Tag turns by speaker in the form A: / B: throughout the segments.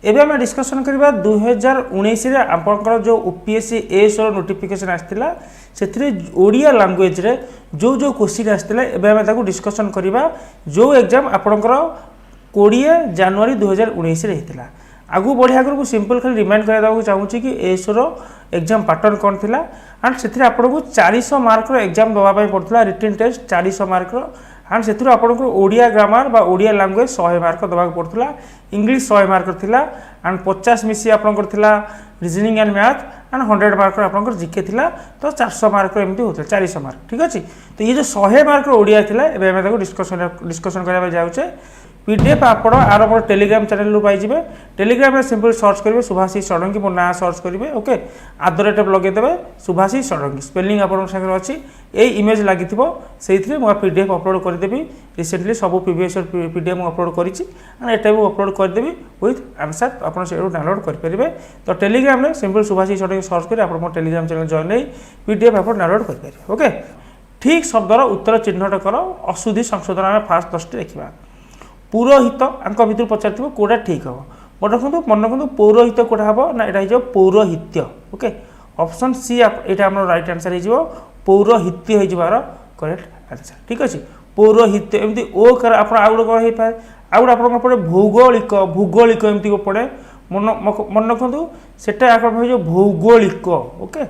A: एबे आम डिस्कसन करवा 2019 आपंकर जो ओपीएससी एएसओ नोटिफिकेशन आसाला से ओडिया लैंग्वेज रे जो जो क्वेश्चन आसाला एबे आम ताको डिस्कसन करवा जो एग्जाम आपंकर 20 जनवरी 2019 रे होता आगु बढ़िया आगे सिंपल खाली रिमाइंड कराइक चाहूँगी कि एएसओ एग्जाम पैटर्न कौन थी एंड से आपको 400 मार्क एग्जाम देवाई पड़ता रिटन टेस्ट 400 मार्क एंड से आपको ओडिया ग्रामर बा ओडिया लैंग्वेज 100 मार्क देवाक पड़ता इंग्लिश 100 मार्क थिला एंड 50 मिसी आपंकर थिला reasoning and math and 100 mark आपंकर जीके थिला तो 400 मार्क एमती होता 400 मार्क ठीक अच्छे। तो ये जो 100 मार्क ओडिया थिला एबे हमें डिस्कसन करबा जाउछे पीडीएफ आपण आर मोर टेलीग्राम चैनल रू पाइबे टेलीग्राम रे सिंपल सर्च करेंगे सुभाषी षडंगी मो ना सर्च करेंगे ओके @ लगेदेवे सुभाषी षडंगी स्पेलिंग आपण संगे अच्छी ये इमेज लगी से मुझे पीडीएफ अपलोड करदेवी रिसेंटली सब प्रीवियस पीडीएफ मुझे अपलोड करी एटा भी अपलोड करदेवी विथ आंसर आप डाउनलोड करेंगे। तो टेलीग्राम रे सिंपल सुभाषी षडंगी सर्च कर आप मोर टेलीग्राम चैनल जॉइन हो पीडीएफ आप डाउनलोड करेंगे ओके। ठीक शब्दर उत्तर चिन्हट कर अशुद्धि संशोधन आम फास्ट 10 देखा पौरोहित आंक भितर पचार कौटा ठीक हम बट रखु मन रखु पौरोहित कौटा हम ना यहाँ पौरोहित्य ओके ऑप्शन सी यहाँ आम राइट आंसर हो पौरोहित्य होबार करेक्ट आंसर ठीक अच्छे। पौरोहित्य एमती ओ कर आप गोटे कौन हो पाए आउ गोटे आप पड़े भौगोलिक भूगोलिक एमती पड़े मन रखु से भौगोलिक ओके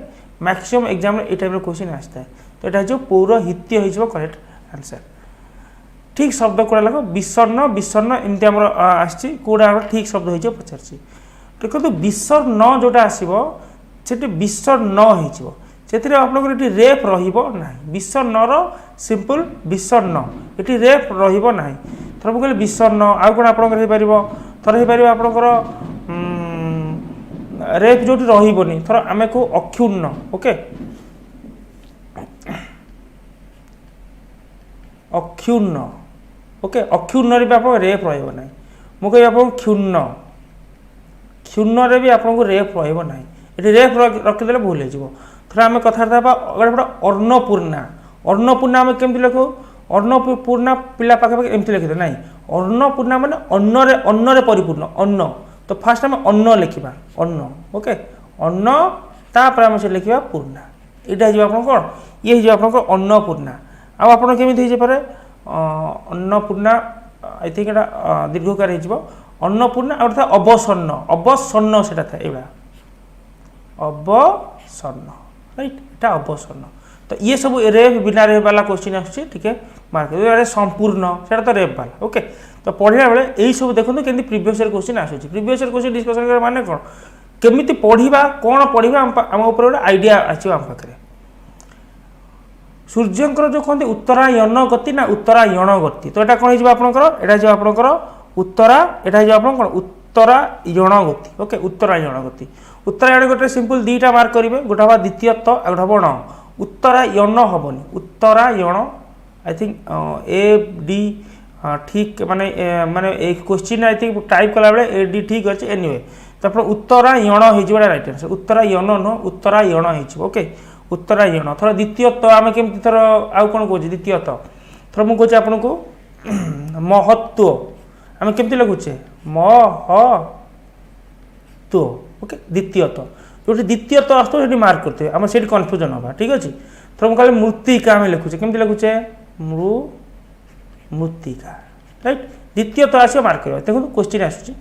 A: मैक्सिमम एग्जाम ये टाइप क्वेश्चन आसता है। तो यहाँ जो पौरोहित्य हो करेक्ट आंसर। ठीक शब्द कौड़ा लग विषर्ण विषर्ण एमती आम आसड़ा ठीक शब्द हो पचार देखो विषर्ण जोटा आसो से विषर्ण हो आपंकर ये रेप रहा विषर्ण सिंपल विषर्ण ये रेप रहा थर मुझे विषर्ण आउ कौन आपंकर थर हो पार आपंकर रेप जो रही थर आम को अक्षुण्ण ओके अक्षुण्ण ओके अक्षुण्ण भी आप रेप रहा मुझे आप क्षुण्ण क्षुण्ण भी आपको रेप रहा ये रेप रखीदे भूल हो थोड़ा आम कथबार्ता गोटे अन्नपूर्णा अन्नपूर्णा आम केमती लिखु अन्नपूर्णा पिला पाखापाखि एमती लिखिदे ना अन्नपूर्णा माने अन्नरे अन्नरे परिपूर्ण अन्न तो फास्ट आम अन्न लिखा अन्न ओके अन्न तापर आम से लिखा पूर्णा यहाँ हो कौन ये हो अन्नपूर्णा आप केमी हो पारे अन्नपूर्णा आई थिंक यहाँ दीर्घकार हो अन्नपूर्णा और था अवसन्न अवसन्न से था ये अवसन्न राइट यहाँ अवसन्न। तो ये सब रेप बिना रेप वाला क्वेश्चन आसके मार्क संपूर्ण से तो रेप वाला ओके। तो पढ़ला बेले यही सब देखो केमती प्रीवियस ईयर क्वेश्चन आसूँ प्रीवियस ईयर क्वेश्चन डिस्कसन कर माने कौन केमी पढ़ा कौन पढ़ा आम उपर गोटे आइडिया आसो आम पाखे। सूर्यंकर जो कहते उत्तरायण गति ना उत्तरायण गति तो यहाँ कौन हो आपंकर उत्तरा यहाँ हो उत्तरायण गति ओके उत्तरायण गति उत्तरायण गति सिंपल दुईटा मार्क करेंगे गोटे हम द्वितीय तो आ गए हम ण उत्तरायण हेनी उत्तरायण आई थिंक ए डी ठीक माने माने एक क्वेश्चन आई थिंक टाइप कला बेले ए डी ठीक अच्छे एनीवे तो उत्तरायण हो राइट आंसर उत्तरायण नुह उत्तरायण हो ओके उत्तरायण थोड़ा द्वितीय तो आम केमती थर आउ कौन कहे द्वितीय तो थर मुझे आपन को महत्व आम केमती लिखुचे महत्व ओके द्वितीय तो जो द्वितीय तो आस मार्क करते आम से कन्फ्यूजन हाँ ठीक अच्छे। थर मुझे मृत्तिका आम लिखुचे केमती लिखुचे मृत्तिका राइट द्वितीय तो आस मार्क कर देखो क्वेश्चन आसूँ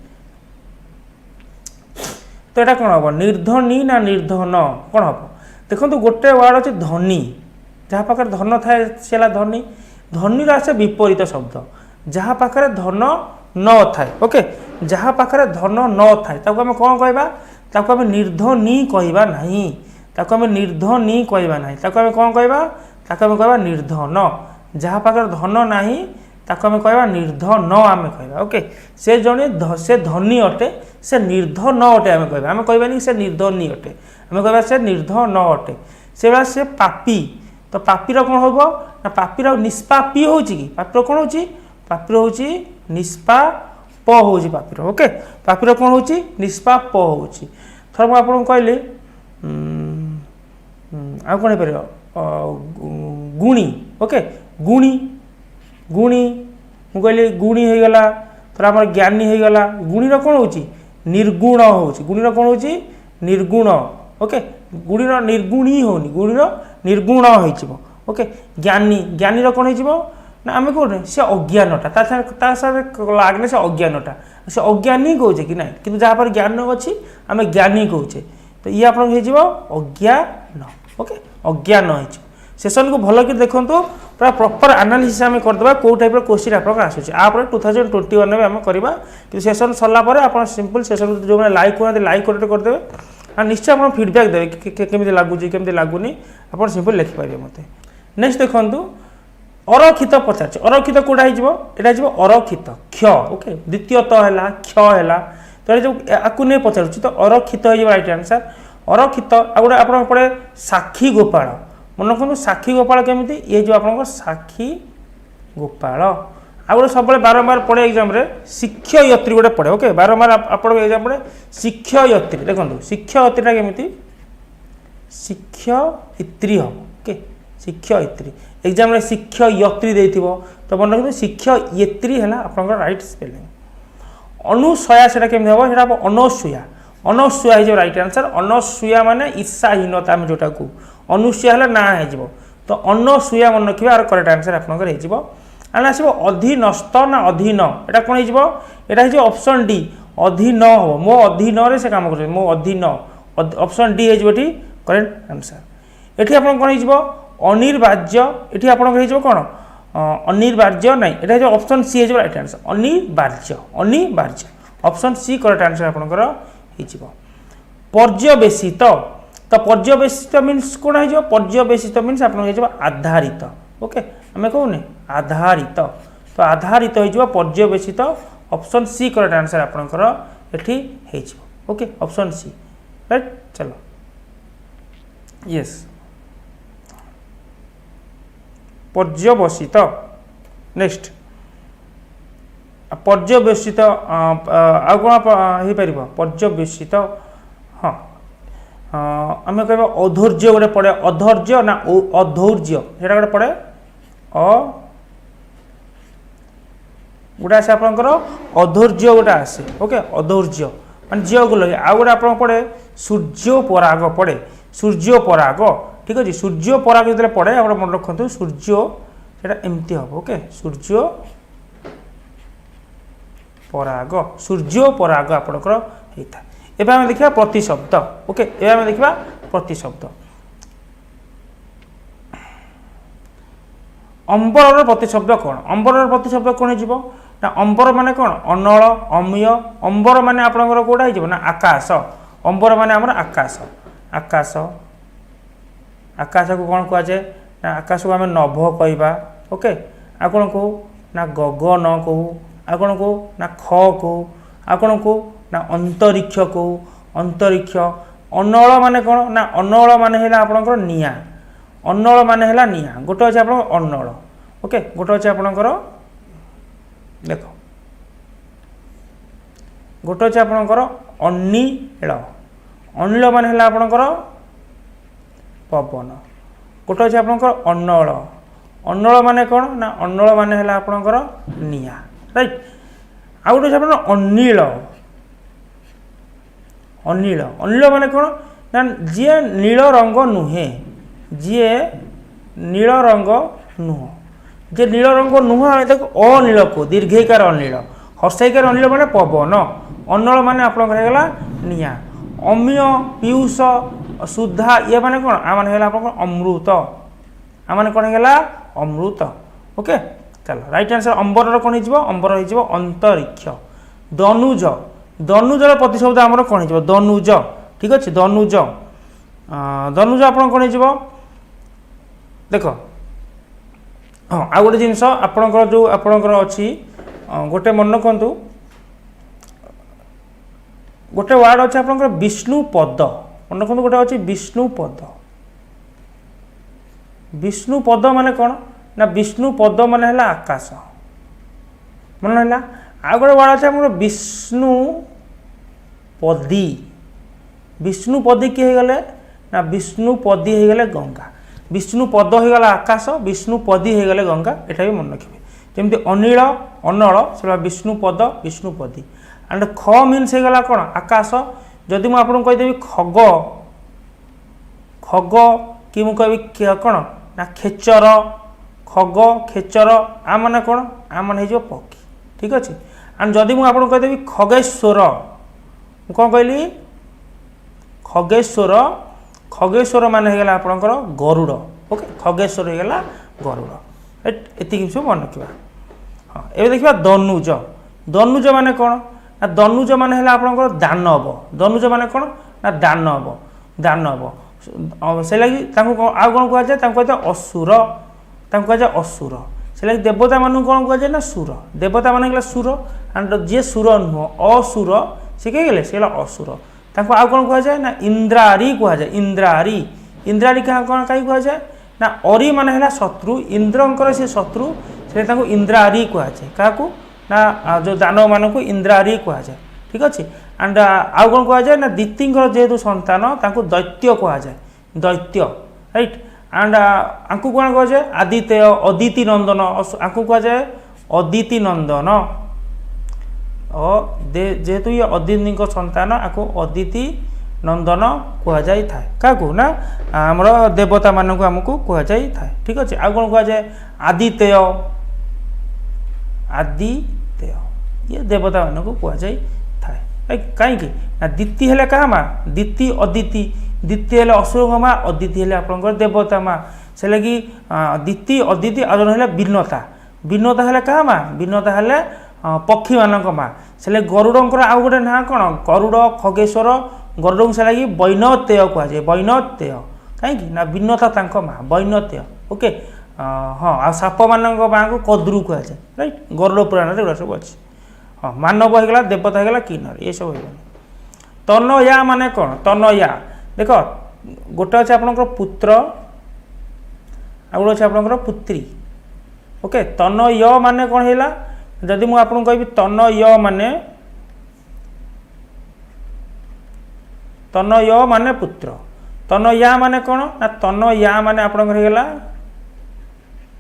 A: तो यहाँ कौन हम निर्धनी ना निर्धन कौन हम देखो गोटे वार्ड अच्छे धनी जहाँ पाखे धन थाए सी धनी धनी आसे विपरीत शब्द जहाँ पाखे धन न थाए ओके जहाँ पाखे धन न थाए आम कौन कहवा आम निर्धनी कहवा ना आम निर्धनी कहवा ना आम कौन कहवा निर्धन जहाँ पाखे धन ना आम कहवा निर्धन आम कहवा ओके से जड़े से धनी अटे से निर्धन अटे आम कहवा आम कहबानी से निर्धनी अटे आम कहवा से निर्धन अटे से भाई से पापी तो पापीर कौन हम ना पापीर निष्पापी हो पापीर कौन हो पापीर हो निष्पाप हो पापीर ओके पापीर कौन हो निष्पाप हो थर मुझे आपको कहली आ कौन हो गुणी ओके गुणी गुणी मुझे गुणी हो गला थोड़ा आम ज्ञानी हो गला गुणीर कौन हो निर्गुण होची गुणीर कौन होची निर्गुण ओके गुणीर निर्गुणी होनी गुणीर निर्गुण हो ओके ज्ञानी ज्ञानी कौन हो ना आम कौन से अज्ञानटा लागने से अज्ञानटा से अज्ञानी कौचे कि ना कि जहाँ पर ज्ञान अच्छी आम ज्ञानी कौचे तो ये आप अज्ञान ओके अज्ञान हो सेसन को भल कि देखो पूरा प्रॉपर एनालिसिस आम करदे कौ टाइप क्वेश्चन आप आसूँ आप 2021 में आम करवा कि सेसन सरला आप सिंपल सेसन जो मैंने लाइक करते लाइक करदे और निश्चय आप फीडबैक देवे केमी लगुच केमी लगुनि आप सिंपल लिखिपारे मत नेक्स्ट देखो अरक्षित पचार अरक्षित कौटा हो अरक्षित क्ष ओके द्वितीय है क्ष है तो जो आपको नहीं पचारूँ तो अरक्षित हो राइट आंसर अरक्षित आ गए आप पड़े साक्षी गोपाल मन रखु साक्षी गोपाल केमी ये जो आप साक्षी गोपाल आ गए सब बारंबार पड़े एग्जाम शिक्षयत्री गोटे पड़े ओके बारंबार आप एग्जाम पड़े शिक्षयत्री देखो शिक्षयत्रीटा केमी शिक्षयित्री हम ओके शिक्षयित्री एग्जाम रे शिक्षयित्री देथिबो तो मन रखु शिक्षयित्री है आप राइट स्पेलिंग अनुसया से केमी हम से अनसूया अनसूया हो राइट आंसर अनसूया माने ईर्षाहीनता आम जोटा को अनुसूया है ना हो तो अनसूया मन रखिए आर करेक्ट आंसर आप आस अधीनस्थ ना अधीन एटा कौन हो ऑप्शन डी अधीन हम मो अधीन से काम कर मो अधीन ऑप्शन डी हो करेक्ट आंसर एटी आप कौन हो अनिर्वाज्य ये आप कौन अनिर्वाज्य ना यहाँ ऑप्शन सी हो राइट आंसर अनिर्वाज्य अनिर्वाज्य ऑप्शन सी करेक्ट आंसर आपंकर पर्यवेसित तो पर्यवेसित मीन्स कौन हो पर्यवेसित मीन्स आप आधारित ओके आम कहूने आधारित तो आधारित हो पर्यवेसित ऑप्शन सी करेक्ट आंसर आपंकर ये ओके ऑप्शन सी राइट चलो यस पर्यवसित नेक्स्ट पर्यवेसित आ कौन हो पार पर्यवेसित हाँ आम कह अधैर्य गोटे पड़े अधैर्य ना अधौर्य सेटा गोटे पड़े गोटे आसे आपंकर अधैर्य गोटे आसे ओके अधैर्य मान झील को लगे आउ गोटे आप पड़े सूर्योपराग पड़े सूर्योपराग ठीक अच्छे सूर्योपराग जो पड़े आप मन रखु सूर्य से एमती हम ओके सूर्योपराग सूर्योपराग आपंकर होता है एवं देखा प्रतिशब्द ओके एवं देखा प्रतिशब्द अंबर प्रतिशब्द कौन अंबर प्रतिशब्द कौन हो ना अंबर माने कौन अनल अमीय अंबर माने आपंकर कौटा हो ना आकाश अंबर माने आमर आकाश आकाश आकाश को कौन कहुए ना आकाश को आम नभ कहवा ओके आ कौन कहू ना गगन कहू आ कौन कहू ना ख कहू आ कौन कहू ना अंतरिक्ष कहू अंतरिक्ष अनल माने कौन ना अनल माने है आपंकर निआ अनल माने है निआ गोटे अच्छे आप अनल ओके गोटे अच्छे आपंकर देख गोटे अच्छे आपंकर अनिल अनिल माने है आपंकर पवन गोटे अच्छे आपंकर अनल अनल माने कौन ना अनल माने है आपंकर निआ राइट आ गोटे अच्छे आप अनिल अनिल अनिल माने कौन ना जी नील रंग नुहे जी नील रंग नुह जे नील रंग नुह अनिल को दीर्घिकार अनिल हर्षईकार अनिल माने पवन अनल माने आपंकर निआ अमीय पीयूष सुधा ये माने कौन आ माने आप अमृत आ माने कौन है अमृत ओके चलो राइट आंसर अंबर कौन हो अंबर हो अंतरिक्ष दनुज दनुजर प्रतिशब्द आमर कौन हो दनुज ठीक अच्छे दनुज दनुज आप कौन हो देख हाँ आ गोटे जिनस आपणकर जो आपणकर अच्छी गोटे मन रखु गोटे वार्ड अच्छे आपणकर विष्णुपद मन रखु गोटे अच्छी विष्णुपद विष्णुपद माने कौन ना विष्णुपद माने है आकाश मन है आ गोटे वार्ड अच्छे आप विष्णुपदी विष्णुपदी किए गले ना विष्णुपदी हो गले गंगा विष्णुपद हो गला आकाश विष्णुपदी हो गले गंगा एटा भी मन रखिए जमी अनिल अनल से विष्णुपद विष्णुपदी एंड ख मीन्स हो गला कौन आकाश जदि मुझे आपको कहीदेवी खग खग कि मुझे कह कौन ना खेचर खग खेचर आ माने कौन आ माने हो पक्षी ठीक अच्छे एंड जदि मुझे आपको कहीदेवी खगेश्वर कौन कहली खगेश्वर खगेश्वर मान होगा आपंकर गरुड़ ओके खगेश्वर होगा गरुड़ राइट एति सब मन रखा हाँ ये देखा दनुज दनुज मान कौन ना दनुज मान है आपंकर दानव दनुज मान कौन ना दानव दानव से लगी आउ कौन कहुए कहते असुर कहुए असुर से लगी देवता मान कौन कहुए ना सुर देवता मान सुर एंड जी सुर नुह असुर सी कह गले सी असुर ताको आउ कौन कहुए ना इंद्रारी कहुए इंद्रारी इंद्रारी क्या कौन कहीं कहुए ना अरी मान है शत्रु इंद्रंकर से शत्रु से इंद्रारी कहुए क्या ना जो दानव मानक इंद्रारी कहुए ठीक अच्छे एंड आउ कौन कहुए ना दितींकर जेहेतु संतान ताको दैत्य कहुए दैत्य राइट एंड आंकु कौन कहुए आदित्य अदिति नंदन आंकु कहुए अदिति नंदन जेहेतु ये अदिति संतान आपको अदिति नंदन कह जाए क्या ना आमर देवता मानक आमको कह जाए ठीक अच्छे आउ कौन कहुए आदित्य आदित्य ये देवता मानक कह जाए कहीं ना दिति हेले क्या माँ दिति अदिति दिति हेले असुर माँ अदिति हेले आपंकर देवता माँ से लगी दिति अदिति और जन है विनता विनता हेले क्या माँ विनता हेले पक्षी मानक माँ से गरुड़र आउ गोटे ना कौन गरुड़ खगेश्वर गरुड़ से लगी वैनतेय कहुए वैनतेय कहीं ना विनता माँ वैनतेय ओके हाँ आ साप मान माँ को कद्रु कहुए राइट गरुड़ पुराण से सब अच्छे हाँ मानव होगा देवता होगा किन्नर ये सब हो तनया माने कौन तनया देख गोटे अच्छे आपंकर पुत्र आ गोटे अच्छे आपंकर पुत्री ओके तनय माने कौन है जदि मुझे आपको कहि तनय माने पुत्र तनया माने कौन ना तनया माने आपंकर होगा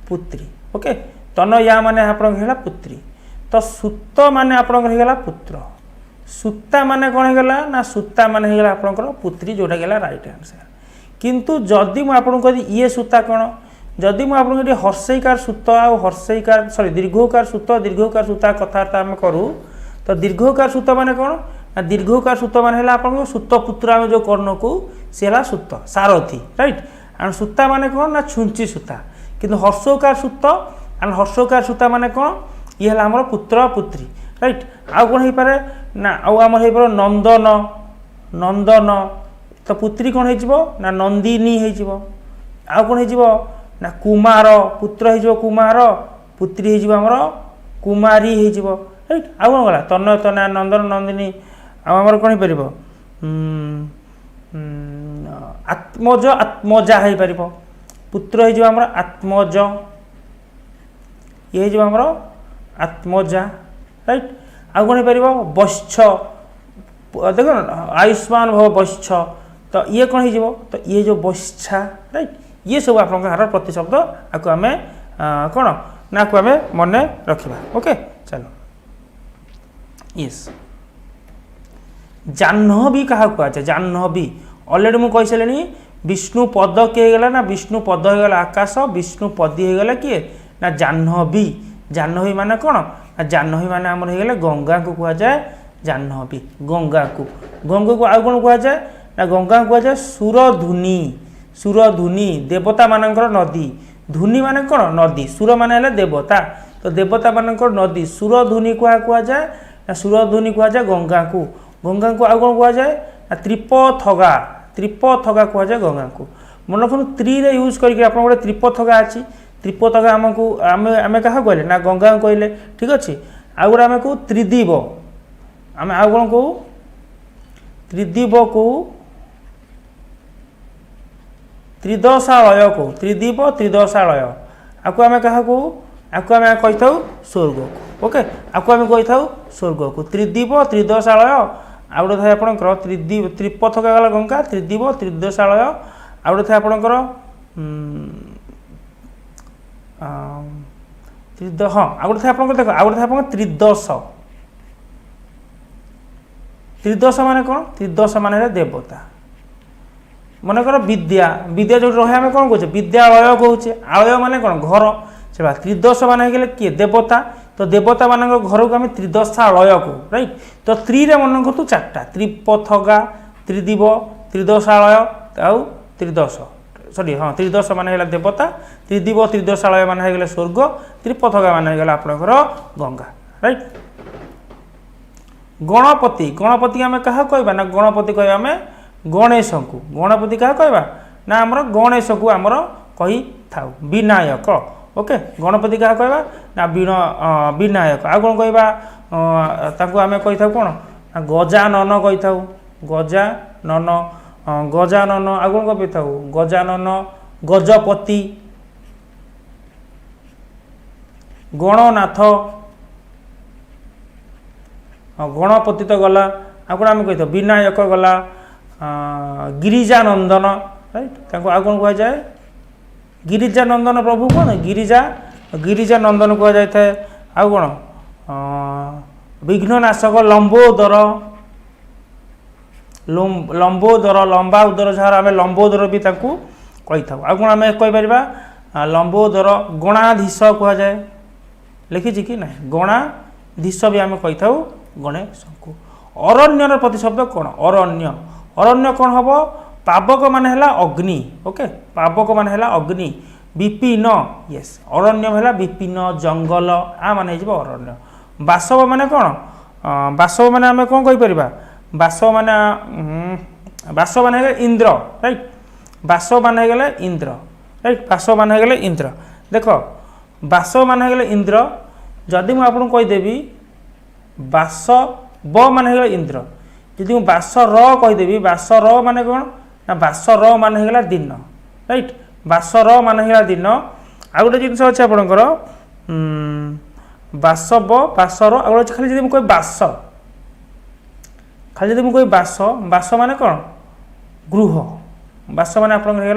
A: पुत्री ओके तनया माने आपंकर पुत्री तो सूत माने आपंकर होगा पुत्र सूता माने कौन होगा ना सूता माने होगा आपंकर पुत्री जोटा गला राइट आंसर किंतु जदि मुझे आपको कहि ये सूता कौन जदि मुझे आपको हर्षईकार सूत आ हर्षईकार सॉरी दीर्घकार सूत दीर्घकार सूता कथबार्ता आम करूँ तो दीर्घकार सूत माने कौन ना दीर्घकार सूत माने आप सूतपुत्र आम जो कर्ण को सी है सूत सारथी राइट एंड सूता माने कौन ना छुंची सूता किंतु हर्षकार सूत एंड हर्षकार सूता माने कौन ये है आम पुत्र पुत्री राइट आउ कौन हो पारे ना आउ आम हो पारे नंदन नंदन तो पुत्री कौन हो ना नंदिनी हो आउ कौन हो ना कुमार पुत्र हो कुमार पुत्री होमर कुमारी हो राइट आउ कौन गला तनय तनया नंदन नंदिनी आमर कौन हो पार आत्मज आत्मजा हो पार पुत्र होमर आत्मज ये होमर आत्मजा राइट आउ कौन हो पार वत्स देख आयुष्मान भव वत्स तो ये कौन हो तो ये जो वत्सा राइट ये सब आप प्रतिशब्द आपको आम कौन ना आपको आम मन रखा ओके चलो यस जाह्नवी क्या कहुए जाह्नवी अलरेडी मुझे कही सारे विष्णु पद किए गला ना विष्णु पद हो गला आकाश विष्णु पदी हो गला किए ना जाह्नवी जाह्नवी माने कौन ना जाह्नवी माने आमर हो गंगा को कहुए जाह्नवी गंगा को आउ कौन कहुए ना गंगा को कहुए सुरधुनी सुरधुनी देवता मानकर नदी धुनी माने कौन नदी सुर माने देवता तो देवता मानकर नदी सुरधुनी कहुए ना सुरधुनी कहुए गंगा को आउ कौन कहुए ना त्रिपथगा त्रिपथगा कहुए गंगा को मन रखु त्रि रे यूज करके आप गोटे त्रिपथगा अच्छी त्रिपथगा आमको आम क्या कहले ना गंगा कहले ठीक अच्छे आउ गोटे आम कहू त्रिदीप आम आउ कौन कहू त्रिदीप को त्रिदशालय को त्रिदीप त्रिदशालय आपको आम क्या कहू आपको आम कही था स्वर्ग को ओके आपको आम कही था स्वर्ग को त्रिदीप त्रिदशालय आउ गोटे था आपंकर त्रिदीप त्रिपथका गला गंगा त्रिदीप त्रिदशालय आउ गोटे था आपंकर हाँ आउ गोटे था आप देख आउ गोटे था आप त्रिदश त्रिदश माने कौन त्रिदश माने देवता मनकर विद्या विद्या जो रहे आम कौन कहे विद्यालय कहे आलय माने कौन घर से त्रिदश मान किए देवता तो देवता मान घर को आम त्रिदशालय को राइट तो त्रिरे मन करतु चार्टा त्रिपथगा त्रिदिव त्रिदशालय आउ त्रिदश सॉरी हाँ त्रिदश मान देवता त्रिदिव त्रिदशालय मान स्वर्ग त्रिपथगा मान आपणकर गंगा राइट गणपति गणपति आम क्या कहवा ना गणपति कह आम गणेश को गणपति क्या कहवा ना आमर गणेश को आमर कही था विनायक ओके गणपति क्या कहवा ना विनायक आ कौन कहवा आम कही था कौन ना गजानन कही था गजानन गजानन आ कौन कही था गजानन गजपति गणनाथ गणपति तो गला आ कौन आम कही था विनायक गला गिरिजानंदन राइट आ कौन कह जाए गिरिजानंदन प्रभु कौन गिरिजानंदन कह जाए आउ कौन विघ्ननाशक लंबोदर लंबोदर लंबा उदर जहाँ आम लंबोदर भी कही था आ कौन आम कहीपर लंबोदर गणाधीश कह जाए लिखी कि ना गणाधीश भी आम कही था गणेश को अरण्यर प्रतिशब्द कौन अरण्य अरण्य कौन हम पावक मान है अग्नि ओके पावक मान है अग्नि विपिन यस अरण्य है विपिन जंगल आ मान हो अरण्य बासव मान कौन बासव मान आम कौन कहीपर बासव मान है इंद्र राइट बासव मान है इंद्र राइट बासव मान है इंद्र देख बासव मान है इंद्र जदि मुझे आपको कहीदेवी बास ब मान है इंद्र यदि मुझे बास र कहीदेवी बास र मान कौन ना बास र मान है दिन राइट बास र मान है दिन आ गोटे जिन अच्छे आपणकर बास ब बास र आ गए खाली मुझे बास खाली जब मुझे बास बास मान कौन गृह बास मान आप गृह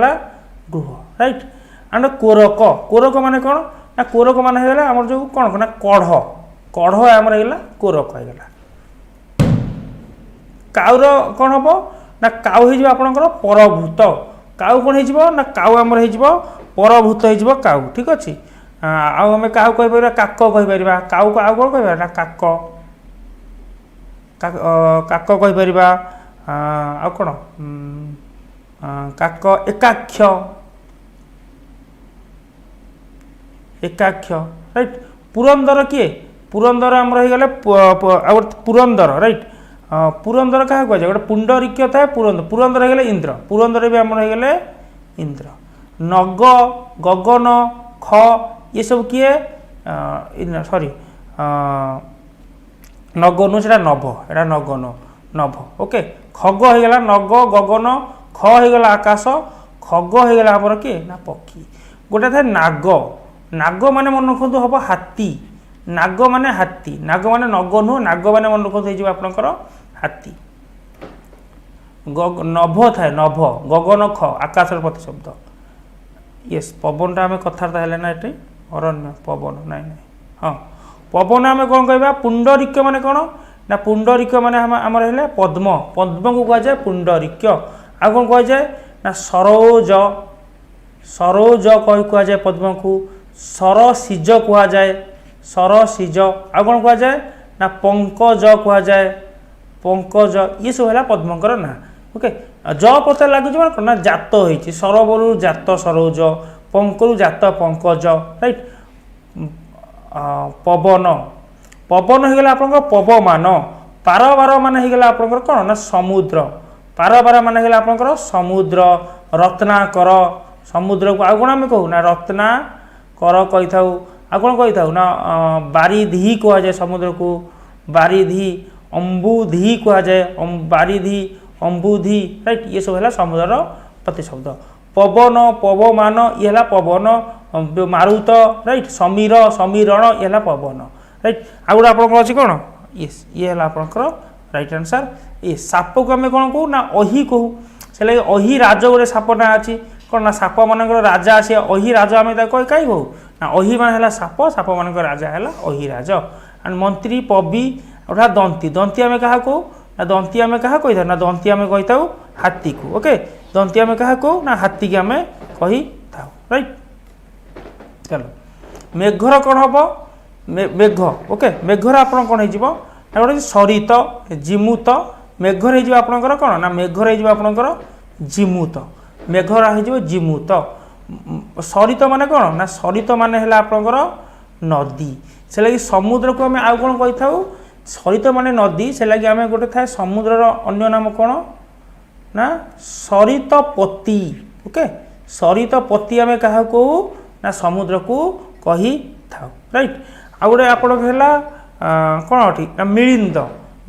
A: राइट एंड कोरक कोरक मान कौन ना कोरक मान है आम जो कौन ना कढ़ कढ़ आमर है कोरक होगा काउर कौन हम ना काउ हो आपणकर परभूत काउ कौन हो ना काउ आमर हो परभूत हो काउ ठीक अच्छे आम क्या कहीपर काक कहीपर काउ को आउ कौन कह ना काक काक कहीपर आ कौन काक एकाक्ष एकाक्ष राइट पुरंदर किए पुरंदर आमर होगले पुरंदर राइट पुरंदर क्या कह गोटे पुंडरीक्य था पुरंदर पुरंदर होगले इंद्र पुरंदर भी आमर होगले इंद्र नग गगन ख ये सब किए सॉरी नगनु से नभ एटा नगन नभ ओके खग होगला नग गगन ख होगला आकाश खग होगला आमर किए ना पक्षी गोटे था नाग नाग माने मन रखु हम हाथी नाग माने हाथी नाग माने नग नुह नाग माने मन रखु आपणकर हाथी नभ थाए नभ गगन ख आकाश प्रतिशब्द येस पवन आम कथबार्ता है ना ये अरण्य पवन नाई ना हाँ पवन आम कौन कह पुंडरीक्य माने कौन ना पुंडरीक्य माने आमर है पद्म पद्म को कहुए पुंडरीक्य आ कौन कह जाए ना सरोज सरोज कहुए पद्म को सरसिज कहुए सरसिज आ कौन कहुए ना पंकज कहुए पंकज ये सब है पद्मकर ना ओके ज पता लगे ना जात होती सरबरु जात सरोज पंकरु जात पंकज राइट पवन पवन होगला आप पवमान पारबार मान होगला आप कौन ना समुद्र पारबार मान होगला आप समुद्र रत्नाकर समुद्र को आउ कौन आम कहू ना रत्नाकर कही था आ कौन कही था ना बारिधी कहुए समुद्र को बारिधी अम्बुधी कहुए बारिधी अम्बुधी राइट ये सब है समुद्र प्रतिशब्द पवन पवमान ये है पवन मारुत राइट समीर समीरण ये है पवन राइट आ गए आप कौन यस ये है आपंकर राइट आंसर ये साप को आम कौन कहू ना अही कहू से लगे अही राज गोटे साप ना अच्छी कौन ना साप मान राजा सी अही राज आम कहीं कहू ना अही मान है साप साप मान राजा है अही राज एंड मंत्री पबी अर्थात दंती दंती आम क्या कहू ना दंती आम क्या कही था ना दंती आम कही था हाथी को ओके दंती आम क्या कहू ना हाथी की आम कही था राइट। चलो मेघर कौन हम मेघ ओके मेघर आप कौन हो गोटे सरित जिमुत मेघर हो आपंकर कौन ना मेघर हो आपंकर जिमुत मेघर हो जिमुत सरित माने कौन ना सरित माने है आपंकर नदी से लगी समुद्र को आम आउ कौन कही था सरित माने नदी से लगी आम गोटे था समुद्रर अन्य नाम कौन ना सरितपति ओके सरितपति आम क्या कहू ना समुद्र को कही था राइट। आ गोटे आप कौन ठीक ना मिलिंद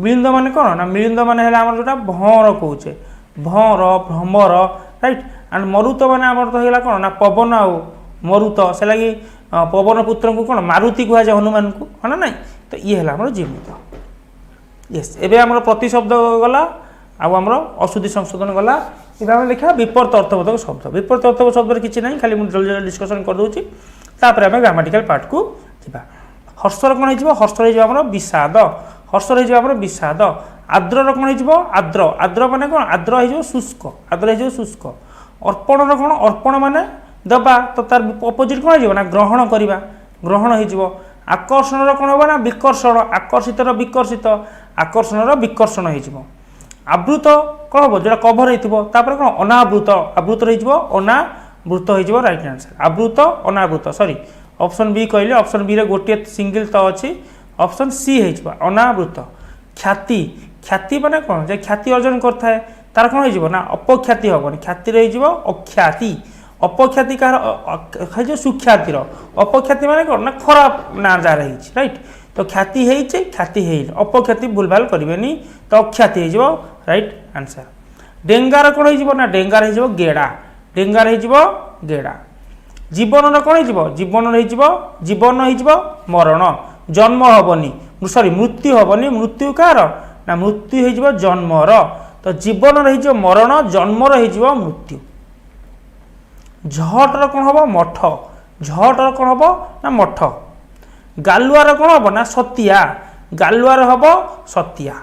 A: मिलिंद माने कौन ना मिलिंद माने जोटा भंवर कौचे भंवर भ्रमर राइट। एंड मरुत माने आम तो है कौन ना पवन आउ मरुत से लगी पवन पुत्र को कौन मारुति कह जाए हनुमान को है ना नहीं तो ये है जीवित यस एवं आम प्रतिशब्द गला आम अशुद्धि संशोधन गला एवं लिखा विपर्त अर्थबोधक शब्द विपर्त अर्थबोधक शब्द किसी ना खाली मुझे जल्दी डिस्कसन कर दूसरी तापर आम ग्रामाटिकल पार्ट को जा हर्षर कौन हो हर्षर हो विषाद हर्षर हो विषाद आद्रर कौन हो आद्र आद्र माने कौन आद्र हो शुष्क आद्र हो शुष्क अर्पणर कौन अर्पण माने दबा तो तार अपोजिट कौन हो ना ग्रहण करवा ग्रहण हो आकर्षण कौन हम ना विकर्षण आकर्षित विकर्षित आकर्षण विकर्षण हो आवृत कौन हम जो कभर होता कौन अनावृत आवृत हो अनावृत हो रईट आंसर आवृत अनावृत सॉरी ऑप्शन बी कहले ऑप्शन बी रे गोटे सिंगल तो अच्छी ऑप्शन सी हो अनावृत ख्याति ख्याति माने कौन जे ख्याति अर्जन करता है तार कौन हो ना अपख्याति हेनी ख्याति हो अख्याति अपख्याति कह सुख्यातिर अपख्याति माने कौन ना खराब ना जार राइट तो ख्याति है ख्याति है अपख्याति भूल भाल करें तो अख्याति हो राइट आंसर। डेंगार कौन हो ना डेंगार हो गेड़ा डेंगार हो गेड़ा जीवन कौन हो जीवन हो जीवन हो मरण जन्म हेनी सॉरी मृत्यु हेनी मृत्यु कार ना मृत्यु हो जन्मर तो जीवन हो मरण जन्मर हो मृत्यु। झटर कौन हम मठ झटर कौन हम ना मठ गालुआर कौन हम ना सतिया गालुआर हम सतिया।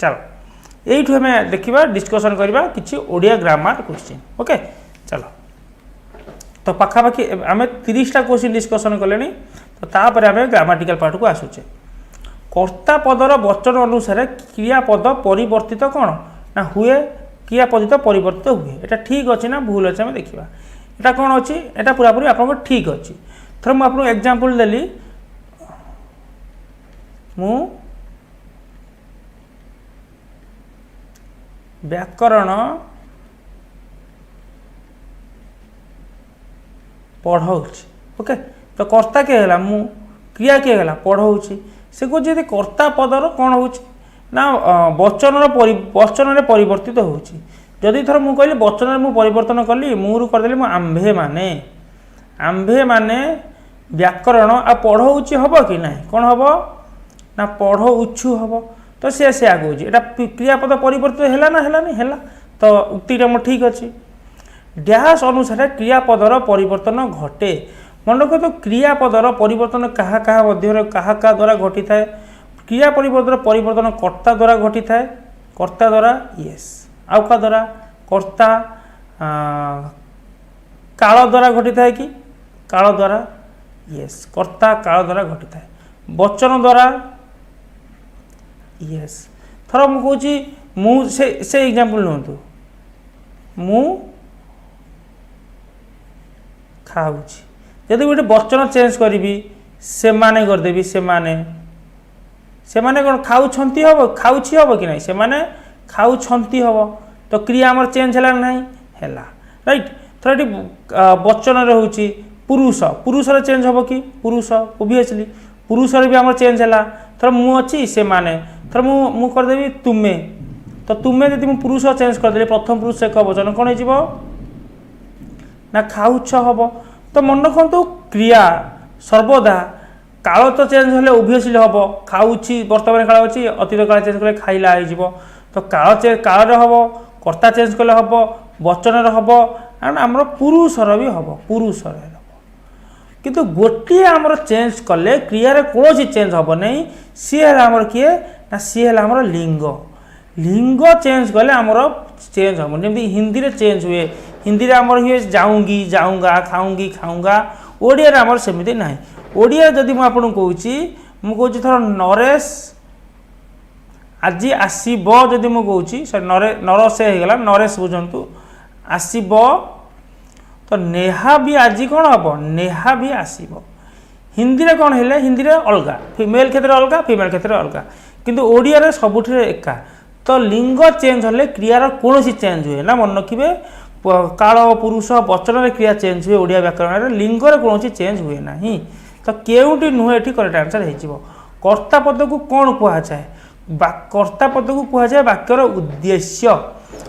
A: चलो यही आम देखा डिस्कसन करवा किसी ओडिया ग्रामर क्वेश्चन ओके चलो तो पाखापाखि आम 30टा क्वेश्चन डिस्कसन कले तो तापर आम ग्रामाटिकल पार्ट को आसुचे कर्ता पदर वचन अनुसार क्रियापद परिवर्तित कौन ना हुए क्रियापद तो परिवर्तित हुए एटा ठीक अच्छे ना भूल अच्छे आम देखा एटा कौन अच्छी एटा पूरापूरी आप ठीक अच्छी थर मुझे एग्जांपल देली मु व्याकरण पढ़ाऊँच ओके तो कर्ता किए है मु क्रिया किए है पढ़ाऊँच से कौन यदि कर्ता पदर कौन हो ना वचन वचन परिवर्तित होची जदि थर मु कहली वचन मु परिवर्तन कली मुरु करदेली मु आंभे माने व्याकरण आ पढ़ाऊँच हम कि ना कौन हम ना पढ़ाऊछु हम तो सी आगे एटा क्रियापद परिवर्तित है ना है तो उक्तिटा मोर ठीक अच्छी डैश अनुसार क्रियापदर परिवर्तन घटे मन रख तो क्रियापदर परिवर्तन क्या क्या मध्य क्या द्वारा घटी थाए क्रिया परिवर्तन कर्ता द्वारा घटी थाए कर्ता द्वारा यस आउ क्या द्वारा कर्ता काल द्वारा घटी थाए कि काल द्वारा यस कर्ता काल द्वारा घटी थाए वचन द्वारा यस थर मुझे से एग्जांपल लुँ मु खाऊँच जदि गोटे वचन चेंज करी से माने करदेवी से माने कौन खाऊँच हम खाऊँची हम कि नहीं से माने खाऊँच हम तो क्रिया आमर चेंज है ना है राइट थोड़ा वचन रोचे पुरुष पुरुषर चेंज हम कि पुरुष ओबियसली पुरुषर भी आम चेंज है थोड़ा मु अच्छी से माने थोड़ा मु करदेवी तुम्हें तो तुम्हें यदि मुझे पुरुष चेंज करदेली प्रथम पुरुष एक वचन कौन हो ना खाऊछ हम तो मन रखु क्रिया सर्वदा काल तो चेंज हेल्ले ओबियसली हम खाऊँची वर्तमान काल अच्छी अतीत काल चेंज कले खाइला हो तो काल हम कर्ता चेंज कले हम वचन हम एंड आमर पुरुषर भी हम पुरुषर किंतु गोटे आमर चेंज कले क्रिया कौन चेंज हम नहीं सी आमर किए ना सी है आमर लिंग लिंग चेंज कले आमर चेंज हम जमी हिंदी रे चेंज हुए हिंदी रे आमर हुए जाऊँगी जाऊँगा खाऊँगी खाऊँगा ओडिया आमर सेमती ना ओडिया जदि मुझे कहूँ थर नरेश आज आसब जदि मुझे कहूँ नरसे होगला नरेश बुझंतु आसब तो नेहा भी आज कौन हम नेहा भी आसब हिंदी रे कौन है हिंदी रे अलगा मेल क्षेत्र अलगा फीमेल क्षेत्र अलगा किंतु ओडिया रे सबुठे एका तो लिंग चेंज होले क्रियार कौन चेंज हुए ना मन रखिए काल पुरुष वचन रे क्रिया चेंज हुए ओडिया व्याकरण रे लिंग रे कौन चेंज हुए ना तो केउटी नुहे ये करेक्ट आंसर हो कर्ता पद को कौन कह जाए कर्ता पद को कह जाए वाक्यर उद्देश्य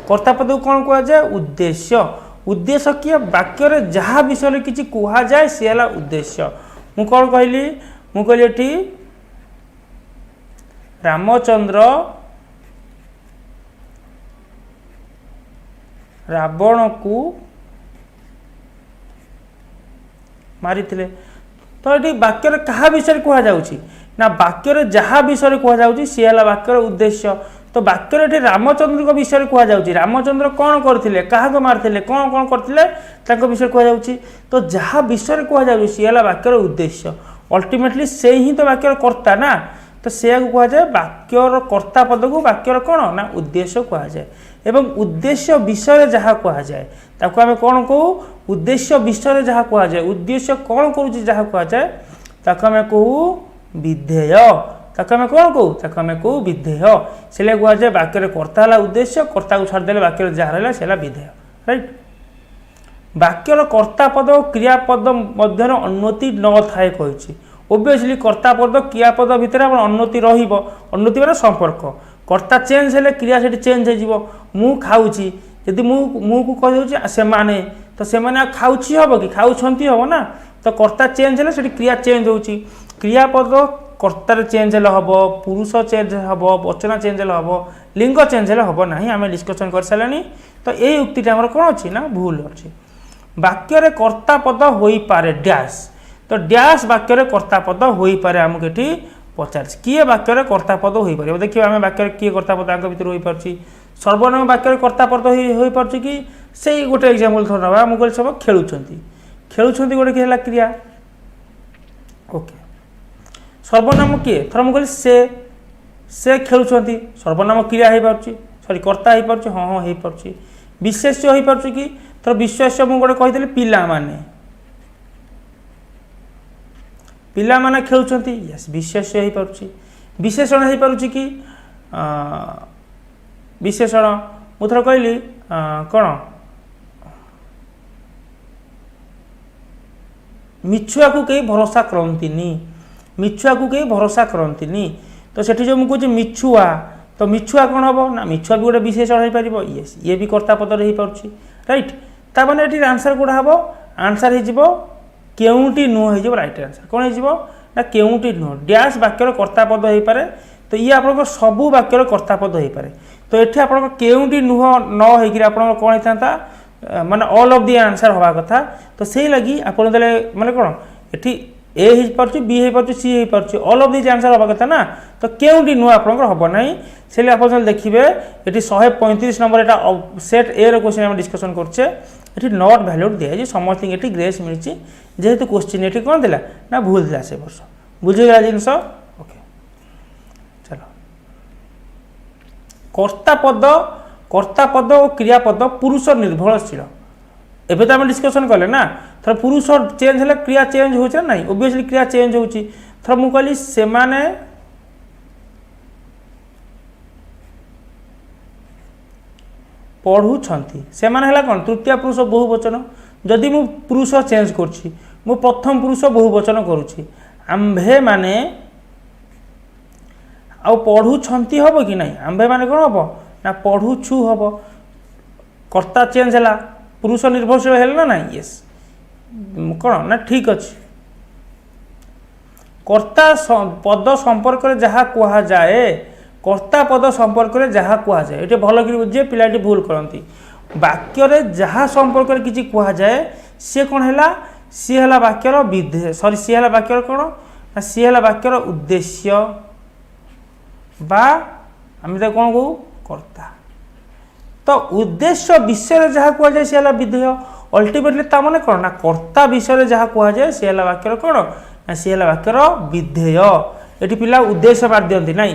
A: कर्ता पद को कौन कह जाए उद्देश्य उद्देश्य किए वाक्य जहाँ विषय किसी कह जाए सी है उद्देश्य मु कौन कहली मु कहली एठी रामचंद्र रावण को मारी तो ये वाक्य क्या विषय कह जाऊँगी ना वाक्य जहाँ विषय कह जाऊँगी सी है वाक्यर उद्देश्य तो वाक्य रामचंद्र विषय कह जाऊँगी रामचंद्र कौन करते क्या मारते कौन कौन करते विषय कह जाऊँगी तो जहाँ विषय कह जाऊँगी सी है वाक्यर उद्देश्य अल्टीमेटली से ही तो वाक्यर कर्ता ना तो से कह जाए वाक्यर कर्ता पद को वाक्यर कौन ना उद्देश्य कह जाए एवं उद्देश्य विषय जहाँ कह जाए ताको आम कौन कहू उद्देश्य विषय जहाँ कह जाए उद्देश्य कौन करुच्ची जहाँ कह जाए ताको आम कहू विधेय ताको आम कौन कहू ताको आम कहू विधेय से कह जाए वाक्य कर्ता है उद्देश्य कर्ता को छाड़देले वाक्य जहाँ रहा है विधेय राइट वाक्यर कर्ता पद और क्रियापद मध्य अन्नति न थाए कही ओबियसली कर्ता पद क्रियापद भितर अन्नति रन्नति मैंने संपर्क कर्ता चेंज हेले क्रिया से चेंज हो मु खाऊँगी यदि मु को कह से माने तो से माने खाऊँची हम कि खाऊँच हम ना तो कर्ता चेंज हेले से क्रिया चेंज हो क्रियापद कर्तार चेंज हेले हम पुरुष चेंज हम वचन चेंज हेले हम लिंग चेंज हेले हम ना आम डिस्कसन कर सारे तो यही उक्तिटा आमर कौन अच्छी ना भूल अच्छी वाक्य कर्ता पद हो पारे डैश तो डैश वाक्य कर्ता पद हो पारे आमको ये पचार किए वाक्य कर्ता पद हो पारे देखिए आम वाक्य किए कर्ता पद आगे भितर हो पार्टी सर्वनाम वाक्य कर्ता पद हो पार्टी कि से गोटे एग्जाम्पल थोड़ा ना मुझे सब खेलुंट गोटे कि क्रिया ओके सर्वनाम किए थर मुझे से खेलुंट सर्वनाम क्रिया हो पार्टी सॉरी कर्ता हो पार्टी हाँ हाँ हो पार्टी विशेष्य हो पार्टी कि थर विशेष्य मुझे कही पिला माने पिला माने खेलुंट यस विशेष्य हो पार्टी विशेषण हो पार्टी कि विशेषण मुझे कहली कौन मिछुआ को कहीं भरोसा करती मिछुआ को कहीं भरोसा करती तो सेठी जो मुझे मिछुआ तो मिछुआ कौन हम ना मिछुआ भी गोटे विशेषण हो पार यस ये भी कर्ता पदर हो पार्टी राइट ताने ये आंसर गुड़ा हम आंसर हो केउटी नुह हो राइट आंसर कौन हो ना केउटी नुह डैश वाक्यर कर्ता पद हो पारे तो ये आप सबू वाक्यर कर्ता पद हो पारे तो ये आप केउटी नुह न हो कौन होता माने ऑल ऑफ दी आंसर हवा कथा तो से लगी आप माने कौन ये ए हो पार्टी बी हो पार्टी सी हो party all of this answer हवा कथा ना तो केउटी नुह आप हम ना से आप देखिए ये 135 नंबर यहाँ सेट ए रो क्वेश्चन डिस्कसन करछे ये नॉट वैल्यूड दिया समस्त ये ग्रेस मिली जेहेतु क्वेश्चन ये कौन थी ना भूल था से वर्ष बुझेगा जिनस ओके चलो कर्ता पद और क्रियापद पुरुष निर्भरशील एबे तो आम डिस्कसन कले ना थर पुरुष चेंज है क्रिया चेंज हो ना ओबियसली क्रिया चेंज हो थर मु कहली से माने पढ़ुछंती से माने हला कौन तृतीय पुरुष बहुवचन जदि मु पुरुष चेंज करछि मु प्रथम पुरुष बहुवचन करुछि आंभे माने आ पढ़ुछंती हबो कि नहीं आंभे माने कौन हबो ना पढ़ुछु हबो कर्ता चेंज है पुरुष निर्भरशील है ना नहीं यस कौन ना ठीक अच्छे कर्ता पद संपर्क जहाँ कह जाए कर्ता पद संपर्क जहाँ कह जाए ये भल कि बुझे पिलाटी भूल करती वाक्य जहाँ संपर्क किसी कह जाए सी कौन है सी है वाक्यर विधेय सॉरी सी है वाक्यर कौन सी है वाक्यर उद्देश्य बा आम कौन कहू कर्ता। तो उद्देश्य विषय जहाँ कहुए सी है विधेय अल्टीमेटली ता माने कौन ना कर्ता विषय जहाँ कहुए सी है वाक्यर कौन ना सी है वाक्यर विधेय। ये पिला उद्देश्य मार दिखती ना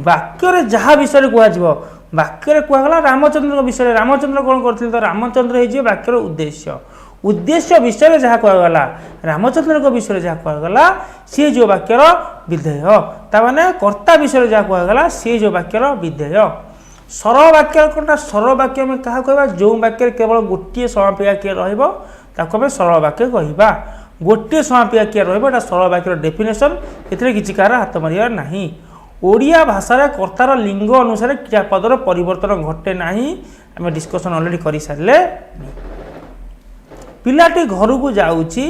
A: वाक्य जहाँ विषय कह वाक्य कहगला रामचंद्र विषय रामचंद्र कौन करते तो रामचंद्र हो वाक्यर उद्देश्य उद्देश्य विषय जहाँ कहगला रामचंद्र विषय जहाँ कहगला सी जो वाक्यर विधेय ताने कर्ता विषय जहाँ कहगला सी जो वाक्यर विधेय। सरल वाक्य कौन सरल वाक्य में क्या कह जो वाक्य केवल गोटे समापिका किए रहा सरल वाक्य कहवा गोटे समापिका किए रहा सरल वाक्यर डेफिनेशन एथिरे किसी कार हाथ मारियार नहीं। ओडिया भाषा कर्तार लिंग अनुसार क्रियापदर परिवर्तन घटे ना आम डिस्कसन अलरेडी कर सारे। पिलाटी घर को जाऊँगी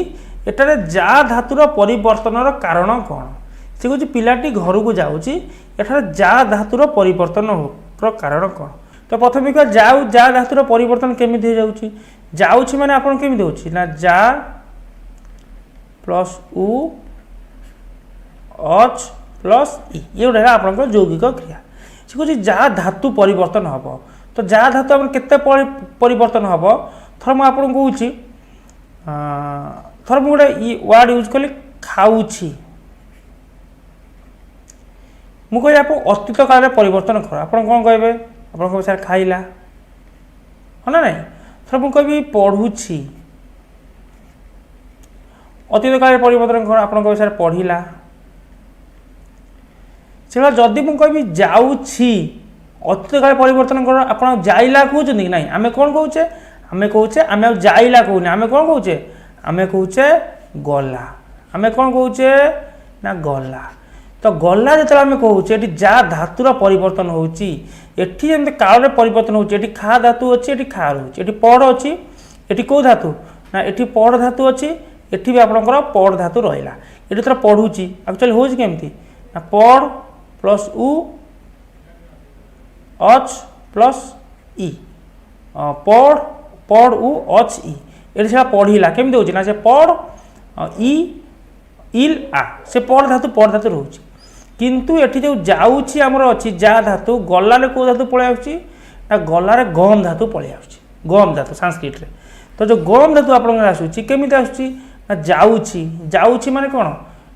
A: एटारे जा धातुर परिवर्तन कारण कौन से कह पिलाटी घर को जाऊँगी एठारे जा धातुर परिवर्तन कारण कौन। तो प्रथम कह जाऊ जा धातुर परिवर्तन केमी हो जाऊँगी मैंने आप केमी होची ना जा प्लस उ अच प्लस इ ये गोटे आप यौगिक क्रिया से कह जा धातु परिवर्तन हम तो जा धातु आम के परिवर्तन हम थर मुझे कहूँ थर मुझे गोटे वार्ड यूज कली खाऊँगी मुझे आप अस्तित्व काल परिवर्तन कर आप कौन कहे आप सर खाइला हाँ ना नहीं थर मुझे कह पढ़ुची अतीत काल परिवर्तन कर आप सर पढ़ला से जदि मुझे जाऊँगी अतीत काल परिवर्तन कर आप जाइला कहते कि ना आम कौन कहे आम कहे आम जाइला कहूने आम कौन कहे आम कहे गला आम कौन कहे ना गला। तो गला जो आम कहे जा धातुर परिवर्तन होती काल परिवर्तन होती खा धातु अच्छी ये खा रोचे ये पड़ अच्छी ये कौ धातु ना ये पड़ धातु अच्छी ये भी आपंकर पड़ धातु रहा ये थोड़ा पढ़ुची एक्चुअली हो केमती ना पड़ प्लस उ अच प्लस इ पड़ पड़ उ अच इ ये से पढ़ला केमी हो ना से पड़ इ इल आ से पड़ धातु रोचे किंतु ये जो जाऊँगी आमर अच्छी जा धातु गलार कौ धातु पलि आसूँ ना गलार गम धातु पलि आसूँ गम धातु संस्कृत रे। तो जो गम धातु आप आसूँ केमी आसूँ ना जाऊँगी माने कौन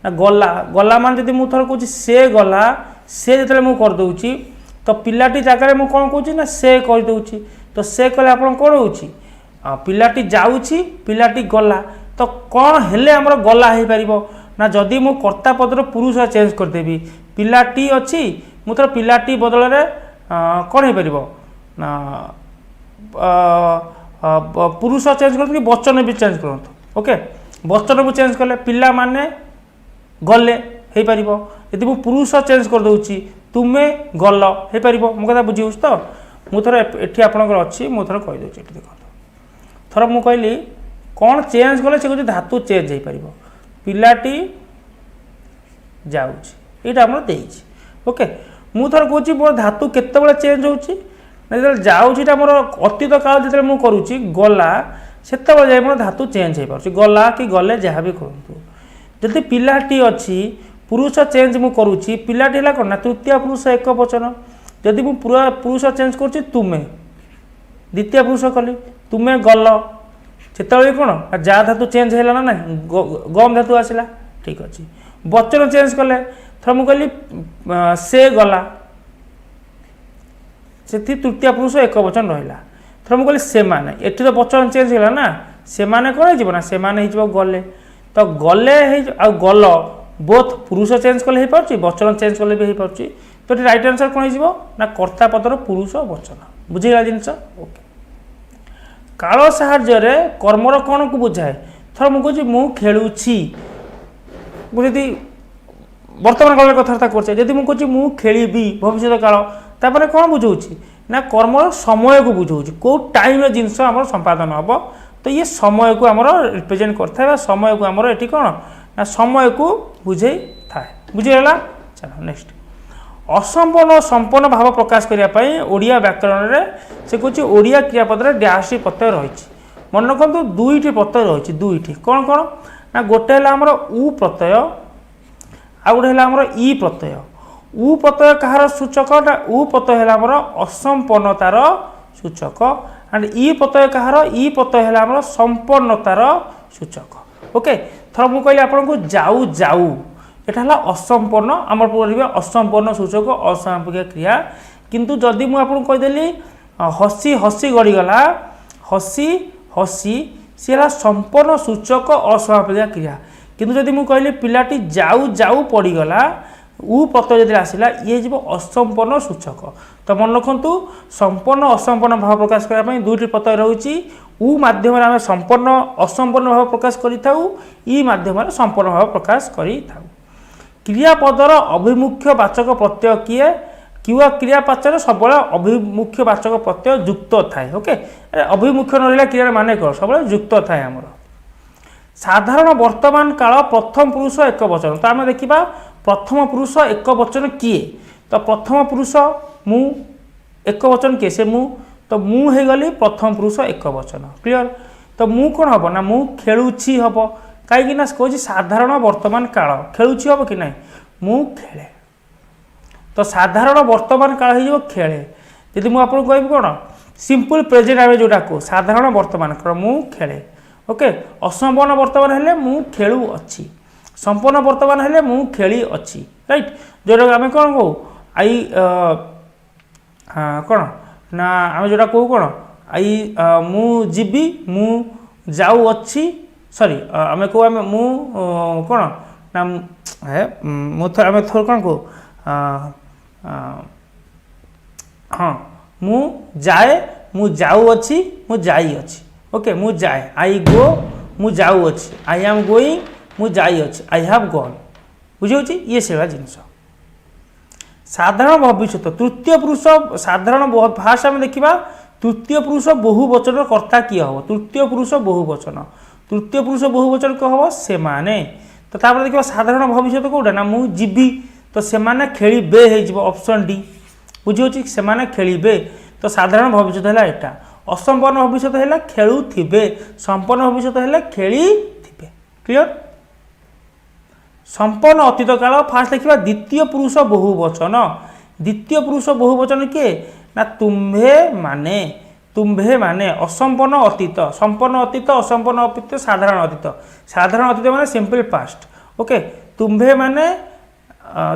A: ना गला गला मान जब मुझे कहूँ से गला से जो मुझे करदे तो पिलाटी जगह मुझे कौन कहूँ ना से करदे तो से कले आप कौन हो पिलाटी जाऊँगी पिलाटी गला तो कौन हेले आमर गला हो पार ना जदि मु कर्ता पदर पुरुष चेंज करदेवी पिलाटी अच्छी मुझे पिलाटी बदल कौन हो पार ना पुरुष चेंज कर वचन भी चेंज करते ओके वचन को चेंज कले पिला माने गले हो पार यदि मु पुरुष चेंज कर दूची तुमे गल हो पार मो कथा बुझी तो मुझे ये आपंकर अच्छी मुझे कहीदे देख थर मु कहली कौन चेंज कले से कह धातु चेंज हो पार पिलाटी जाऊँगी यहाँ आम दे ओके मुझे कहूँ मोर धातु केत चेंज हो जाऊँगी मोर अतीत काल जो मुझे करुँची गला से मोर धातु चेंज हो पार गला कि गले जहाँ भी करूँ जदि पिलाटी अच्छी पुरुष चेंज मु करुँची पिलाटी है कौन ना तृतीय पुरुष एक वचन जदि मु पूरा पुरुष चेंज करुँची तुमे द्वितीय पुरुष कली तुमे गल से कौन जा धातु चेंज है ना गम धातु आसला ठीक अच्छे वचन चेंज कले थर मु कहली से गला से तृतीय पुरुष एक वचन रहा थर मु कहली से माने एठी तो वचन चेंज है ना से माने कौन हो से माने गले तो गले गल बोथ पुरुष चेंज कले हो पार्टी वचन चेंज कले भी हो पार्टी तो राइट आंसर कौन हो ना कर्ता पदर पुरुष वचन बुझेगा जिनस ओके। काल साहाय्य कर्मर कौन को बुझाए थर मुझे मु खेलुची मुझे वर्तमान काल कथबार्ता कर मुझे मु खेली भविष्य काल तापर कौन बुझाऊँ ना कर्मर समय को बुझाऊँ कौ टाइम जिनस आम संपादन हम तो ये समय को आमर रिप्रेजेंट करता समय को आमर ये कौन ना समय को बुझे था बुझीगला। चलो नेक्स्ट असंपन्न और संपन्न भाव प्रकाश करने ओडिया व्याकरण में से कह ओडिया क्रियापद डैश प्रत्यय रही मन रखु दुईटी प्रत्यय रही दुईटी कौन कौन ना गोटे है आमर उ प्रत्यय आ गोटे है आमर इ प्रत्यय उ प्रत्यय कहार सूचक ना उ प्रत्यय है आमर असंपन्नतार सूचक एंड ई प्रत्यय कहार ई प्रत्यय है आमर संपन्नतार सूचक ओके थर मु कहली आपन को जाऊ जाऊ एटा हला असंपन्न आमर पढिबा असंपन्न सूचक असमापिक क्रिया किंतु जदि मु आपन कहि देली हसी हसी गड़ी गला हसी हसी सी हला संपन्न सूचक असमापिक क्रिया किंतु जदि मु कहली पिलाटी जाऊ जाऊ पड़ी गला उ प्रत्यय जदि आसिला ये जीव असंपन्न सूचक तो मन रखु संपन्न असंपन्न भाव प्रकाश करने दुईटी प्रत्यय रही उ माध्यम आम संपन्न असंपन्न भाव प्रकाश करिथाउ ई माध्यम संपन्न भाव प्रकाश करिथाउ क्रियापदर अभिमुख्य वाचक प्रत्यय किए किवा क्रियापाचर सब अभिमुख्य वाचक प्रत्यय युक्त थाए ओके अभिमुख्य ना क्रिया माने कौन सब युक्त थाए आमर साधारण वर्तमान काल प्रथम पुरुष एक वचन तो आम देखा प्रथम पुरुष एक वचन किए तो प्रथम पुरुष मु एक वचन किए से मु तो मु हो गली प्रथम पुरुष एक वचन क्लियर तो मु कौन हम ना मु खेलुछि हम कहीं कौन साधारण वर्तमान काल खेलुछि हम कि ना मु खेले तो साधारण वर्तमान काल हो खेले यदि मुझे कह कौन सिंपल प्रेजेंट आम जोटा को साधारण वर्तमान काल मु खेले ओके असंपन्न वर्तमान हेले मु खेलु अच्छी संपन्न वर्तमान हेले मु खेली अच्छी राइट जोटा आम कौन कहू आई कौन ना आम जोटा कहू कौन आई मु जीवी मु जाऊ अच्छी सॉरी आम कहू आम मु कौन ना है आम थोड़ा कौन कहू हाँ मु जाए मु जाऊ अच्छी मु जाई अच्छी ओके मु जाए आई गो मु जाऊ अच्छी आई एम गोइंग मु जाई अच्छी आई हैव गॉन बुझे ये से जिनस साधारण भविष्य तृतीय पुरुष साधारण भाषा में देखा तृतीय पुरुष बहुवचन कर्ता किए हम तृतीय पुरुष बहुवचन क्या हम से माने तो देखा साधारण भविष्य कौटा ना मु जीवी तो से माने खेलिबे हो ऑप्शन डी बुझे से माने खेलिबे तो साधारण भविष्य है यहाँ असंपन्न भविष्य है खेलुथिबे संपन्न भविष्य है खेलिथिबे क्लियर संपन्न अतीत काल फास्ट देखा द्वितीय पुरुष बहुवचन किए ना तुम्भे माने असंपन्न अतीत संपन्न अतीत असंपन्न अतीत साधारण अतीत माने सिंपल पास्ट ओके तुम्भे माने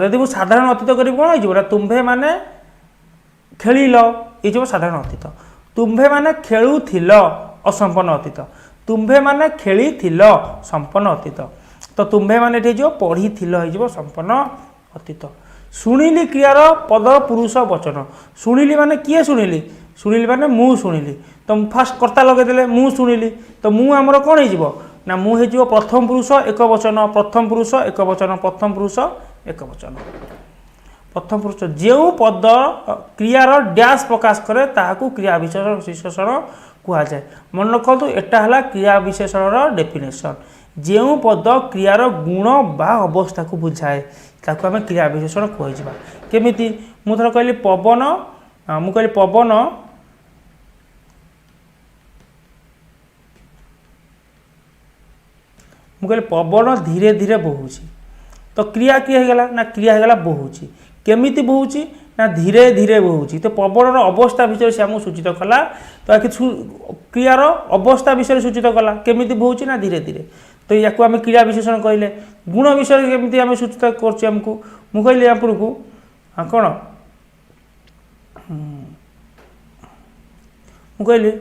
A: यदि मुझे साधारण अतीत करी कौन हो तुम्भे माने खेलिल ये साधारण अतीत तुम्भे माने खेलुथिल असंपन्न अतीत तुम्भे माने खेलिथिल संपन्न अतीत तो तुम्भे माने ये पढ़ीथिल हो संपन्न अतीत शुणिली क्रियार पद पुरुष वचन शुणिली माने किए शुणिली माने मु शुणिली तो फास्ट कर्ता लगेदेले मु शुणिली तो मु आमर कौन हो ना मु हो प्रथम पुरुष एक वचन प्रथम पुरुष एक वचन प्रथम पुरुष एक वचन प्रथम पुरुष जो पद क्रियार डैश प्रकाश करे ताहाकू क्रिया विशेषण कहुए मन रखु एटा है क्रिया विशेषण डेफिनेशन जो पद क्रियार गुण बा अवस्था को बुझाए ताकू आम क्रिया विशेषण कहुआ केमिति मु थर कहली पवन मु कहली पवन मु कहली पवन धीरे धीरे बोहुची तो क्रिया किए होगा ना क्रिया होगा बोहुची केमिति बोहुची ना धीरे धीरे बोहुची तो पवन अवस्था विषय से आमको सूचित कला तो क्रियार अवस्था विषय सूचित कला केमिति बोहुची ना धीरे धीरे तो या आम क्रिया विशेषण कहले गुण विषय केमिति आम सूचित करमको मु कहली आपको कौन मु कहली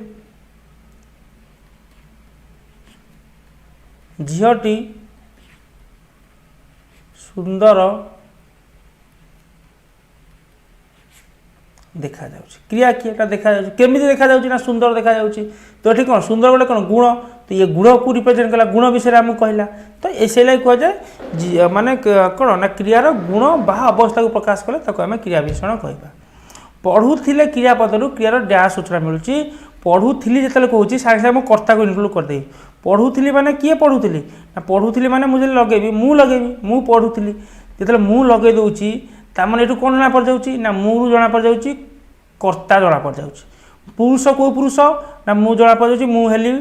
A: झीटी सुंदर देखा जाउछि क्रिया किएटा देखा जाउछि केमिति देखा जाउछि ना सुंदर देखा जाउछि तो ये कौन सुंदर गोटे कौन गुण तो ये गुण को रिप्रेजेंट कला गुण विषय आम कहला तो ऐसे कह जाए माने कौन ना क्रियार गुण बा अवस्था को प्रकाश कले ताको आम क्रिया विशेषण कहबा पढ़ुथिले क्रियापदरु क्रियार डैश सूचना मिलुछि पढ़ुथिली जेतले कहूछि सागे सागे मो कर्ता को इनक्लूड कर देई पढ़ुथिली माने किए पढ़ुथिली ना पढ़ुथिली माने मुझे लगेबी मु पढ़ुथिली जेतले मु लगे दउछि तार ये कौन जना पड़ जाऊँ ना मुरु जना पड़ जाऊँ कर्ता जना पड़ जाऊँ पुरुष को पुरुष ना मु जना पड़ जाऊँ मुझे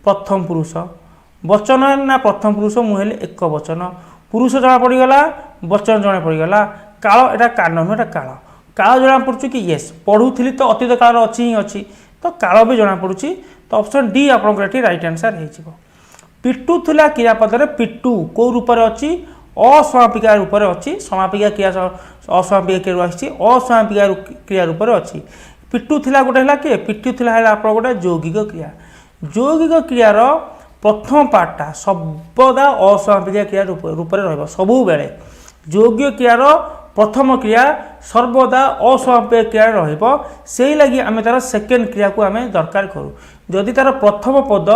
A: प्रथम पुरुष वचन ना प्रथम पुरुष मुझे एक वचन पुरुष जना पड़गला वचन जना पड़गला काल एटा कान नुह एटा काल काल जना पड़ुछि कि यस पढ़ुथिली तो अतीत काल अच्छी ही अच्छी तो काल भी जना पड़ुछि तो ऑप्शन डी आपनकर राइट आंसर हो पिटू थिला क्रियापद रे पिटू को रूप में अच्छी असमापिका रूप में अच्छी समापिका क्रिया असमापिका क्रिया आसी असमापिका क्रिया रूप में अच्छी पिटू थिला गोटे है किए पिटू थिला है आप गोटे यौगिक क्रिया यौगिक क्रियार प्रथम पार्टा सर्वदा असमापिका क्रिया रूप में रहिबो सबु बेले यौगिक क्रियार प्रथम क्रिया सर्वदा असमापिक क्रिया रहिबो सेही लगी आमे तार सेकेंड क्रिया को आमे दरकार करू जदि तार प्रथम पद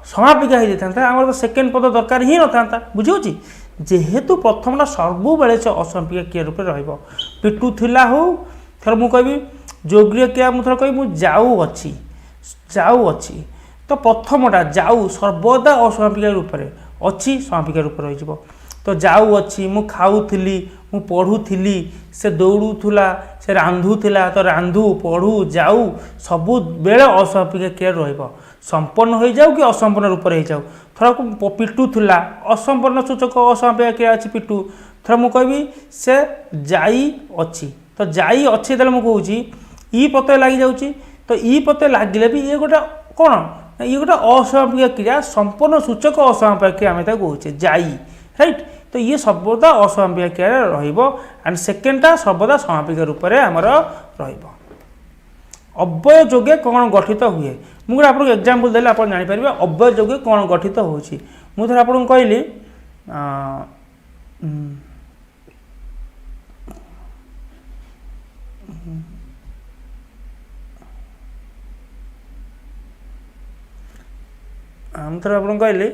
A: समापिका हो जाता आम तो सेकेंड पद दरकार ही न था बुझी जेहेतु प्रथमटा सबु बेले से असमापिका क्रिया रूप में रहिबो पिटू थिला हो थर मु कहबी यौगिक क्रिया मुझे कह जाऊ अच्छी तो प्रथमटा जाऊ सर्वदा असमापिका रूप में अच्छी समापिका रूप में रही तो जाऊ अच्छी मु खाऊली मु पढ़ुली से दौड़ूला से रांधुला तो रांधु पढ़ू जाऊ सबु बेले असमापिका क्रिया रंपन्न हो जाऊ कि असंपन्न रूप में जाऊ थर पिटुला असंपन्न सूचक असमापिका क्रिया अच्छी पिटू थर मु कहबी से जाई अच्छी तो जाई अच्छी तेल मुझे ई प्रत्यय लग जाऊँगी तो ई प्रत्यय लगिले भी ये गोटे कौन ये गोटे असमापिका क्रिया संपूर्ण सूचक असमापिका क्रिया आम कहे जाई राइट तो ये सर्वदा असमापिका क्रिया रहिबो एंड सेकेंडटा सर्वदा समापिका रूप में आमर रहिबो अव्यय जोगे कौन गठित हुए मुझे आपको एग्जांपल देले आप जानीपर अव्यय जोगे कौन गठित होची मुझे आपको कहली हम थोड़ा आप कहली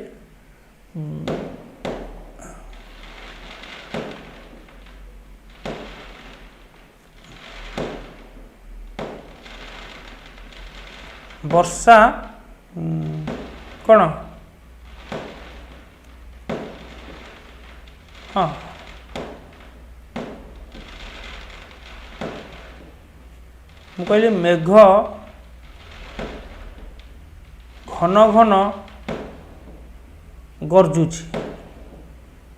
A: वर्षा कौन हाँ मु कहली मेघ घन घन गरजुची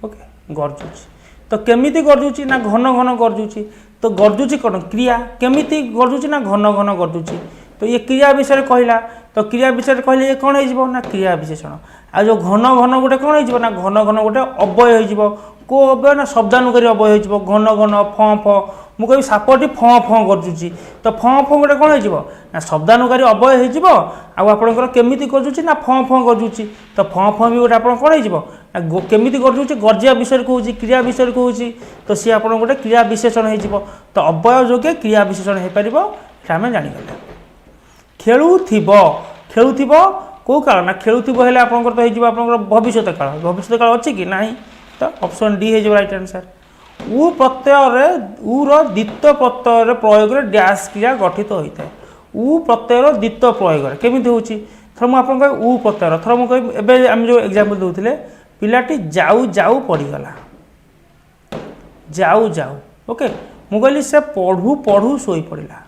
A: ओके गरजुची तो केमिति गरजुची ना घन घन गरजुची तो गरजुची कौन क्रिया केमिति गरजुची ना घन घन गरजुची तो ये क्रिया विषय कहला तो क्रिया विषय कहले ये कौन हो ना क्रिया विशेषण आ जो घन घन गोटे कौन हो ना घन घन गोटे अव्यय हो को अव्यय ना शब्दानुकारी अव्यय हो घन घन फ फ मु कह सापटी फ फ गरजुची तो फ फ गोटे कौन हो ना शब्दानुकारी अव्यय हो आपंकर केमिति गरजुची ना फ फ गरजुची तो फ फ भी गोटे आप कौन हो केमिति गरजुची गर्जिया विषय कहूँ क्रिया विषय कहूँ तो सी आप गोटे क्रिया विशेषण हो तो अव्यय जोगे क्रिया विशेषण हो पार आम जानीगले खेलुथिब कौ काल ना खेलुथिब हेले आपनकर तो हेजिबो आपनकर भविष्यत काल अच्छी कि नहीं तो ऑप्शन डी हो राइट आंसर उ प्रत्यय रे उर द्वितीय प्रत्यय रे प्रयोग रे डैश क्रिया गठित होता है उ प्रत्यय रो द्वितीय प्रयोग रे केमिति होची थर मु आपन कह उ प्रत्यय थर मु कह एबे हम जो एग्जांपल दोथिले पिलाटी जाऊ जाऊ पड़ीगला जाऊ जाऊ ओके मु कहली से पढ़ू पढ़ू सोई पड़िला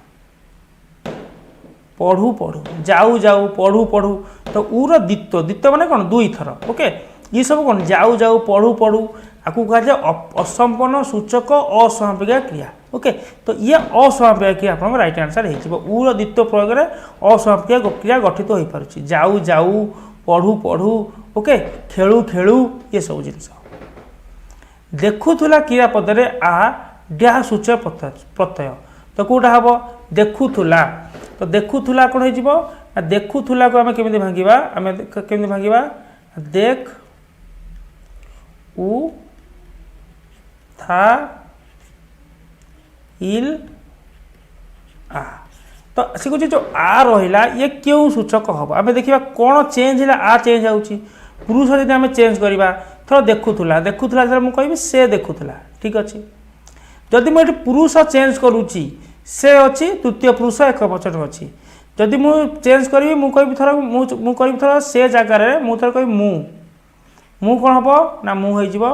A: पढ़ू पढ़ू जाऊ जाऊ पढ़ू पढ़ू तो उर द्वितीय माने कौन दुई थर ओके ये सब कौन जाऊ जाऊ पढ़ू पढ़ू आपको कहा जाए असंपन्न सूचक असमापिका क्रिया ओके तो ये असमापिका क्रिया आप राइट आंसर हो उर द्वितीय प्रयोग में असमापिका क्रिया गठित हो पारे जाऊ जाऊ पढ़ू पढ़ू ओके खेलू खेलू ये सब जिनस देखुला क्रियापद आ डैश सूचक प्रत्यय तो कौटा हम देखुला तो देखुला कौन हो देखुला को आम केमी भांगा आम केमी भांगा देख उ था इल आ तो सी कह जो आ रहा ये क्यों सूचक हम आम देखा कौन चेंज है आ चेंज हो पुरुष जब आम चेंज करवा थोड़ा देखुला मुझे कहि से देखुला ठीक अच्छे जदि मुझे पुरुष चेंज करुच्ची से अच्छी तृतीय पुरुष एक वचन अच्छी जदि मु चेंज करी मुझे थर मुझे थर से जगार मुझे थर कह मु कौन हम ना मु हो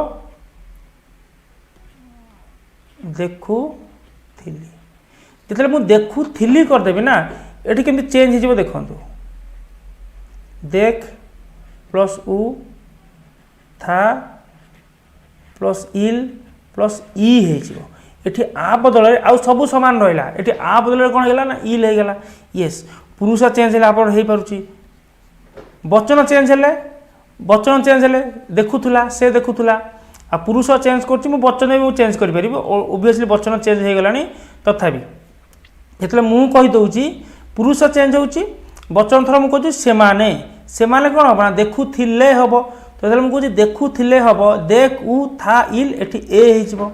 A: देखुली जिते मुझे देखुली करदेवी ना ये केमती चेंज हो देखु देख प्लस उ था प्लस इल प्लस इ हो एठी आ बदल आउ सब सामान रहा ये आ बदल कौन है ना इल होगा येस पुरुष चेंज है आप हो पारे वचन चेंज है वचन चेंज है देखुला से देखुला आ पुरुष चेंज कर वचन भी चेंज करें ओबियसली वचन चेंज हो गला तथापि जो मुझे पुरुष चेंज होची वचन थर मुझे से माने कौन हम ना देखुले हम तो ये मुझे देखुले हम देख उ था इल एटी ए हो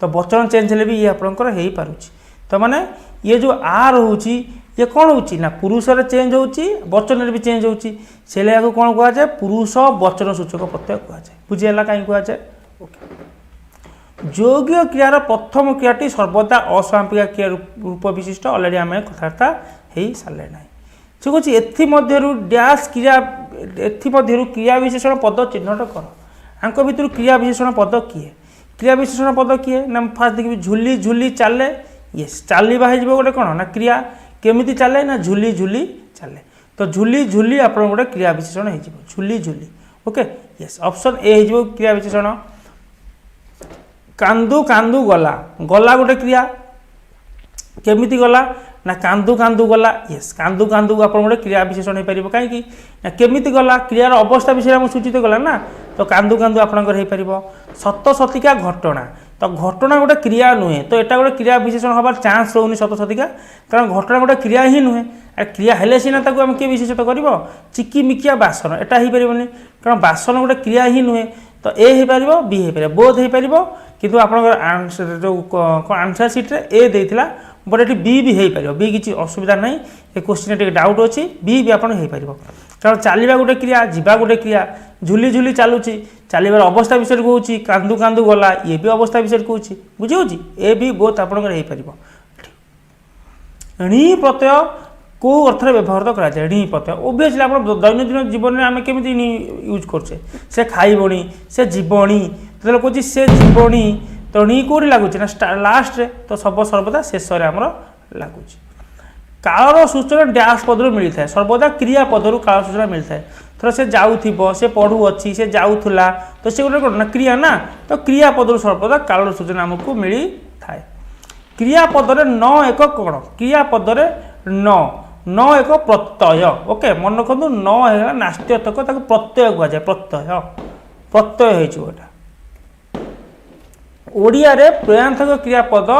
A: तो वचन चेंज हेल्ले भी ये आपंकर हो पार तो माने ये जो आ रोचे ये कौन हो ना पुरुष चेंज हो वचन भी चेंज होची कौन कहुए पुरुष वचन सूचक प्रत्यय कहुए बुझीगला कहीं कहुए योग्य क्रियार प्रथम क्रियाटी सर्वदा असमापिका क्रिया रूप विशिष्ट अलरेडी आम कथबार्ता हो सारे ना से कहे एथमध्यु डैश क्रिया एथमध्यु क्रिया विशेषण पद चिन्हट कर आंक भितर क्रिया विशेषण पद किए क्रिया विशेषण पद किए ना फास्ट देखिए झुली झुली चले येस चलवा हो गोटे कौन ना क्रिया केमी चले ना झुली झुली चले तो झुली झुली आप गोटे क्रिया विशेषण हो झुली झुली ओके येस ऑप्शन ए हो क्रिया विशेषण कांदू कांदू गला गला गोटे क्रिया केमिति गला ना कांदू कांदू गला येस कांदू कांदू आप गोटे क्रिया विशेषण हो पार कहीं ना केमिति गला क्रियार अवस्था विषय में सूचित गला ना तो कांदू कांदू आपंकर हो पार सत सतिका घटना तो घटना गोटे क्रिया नुहे तो यहाँ गोटे क्रिया विशेषण हबार चान्स रोनी सत सतिका कारण घटना गोटे क्रिया ही नुहे क्रिया हेले सीना आम किए विशेषित कर चिकिमिकिया बासन एटा हो पारे कारण बासन गोटे क्रिया ही नुहे तो ए हो पार बी हो पार बोध हो पार किंतु आपंकर जो आंसर सीट्रे ए देता बट ये बी भी हो पार बी किसी असुविधा ना ये क्वेश्चन टे डाउट अच्छी बी भी आप हो पार कारण चलवा गोटे क्रिया जीवा गोटे क्रिया झुली झुली चलुची चलवार अवस्था विषय कहूँ कांदू कांदू गला ये भी अवस्था विषय कहूँ बुझे ए भी बोथ आपंकर हो पार णी प्रत्यय कौ अर्थ व्यवहार कराए णी प्रत्यय ओबियसली आप दैनंदिन जीवन में आम केमी यूज करे से खाइबणी से जीवणी तो कहे से जीवणी तो णी कौटी लगुच ना लास्ट रे तो सब सर्वदा शेष आमर लगुच कालर सूचना डैश पदर मिलता है सर्वदा क्रिया पदर काल सूचना मिलता है थोड़ा से जाऊँ से पढ़ू अच्छी से जाऊला तो से गोटे कौन ना क्रिया ना तो क्रिया पदर सर्वदा कालर सूचना आमको मिली थाए क्रिया पदर न एक कौन क्रिया पदर न एक प्रत्यय ओके मन रखु न है नास्त्यतक प्रत्यय कहुए प्रत्यय प्रत्यय होटा ओडिया रे प्रयार्थक क्रियापद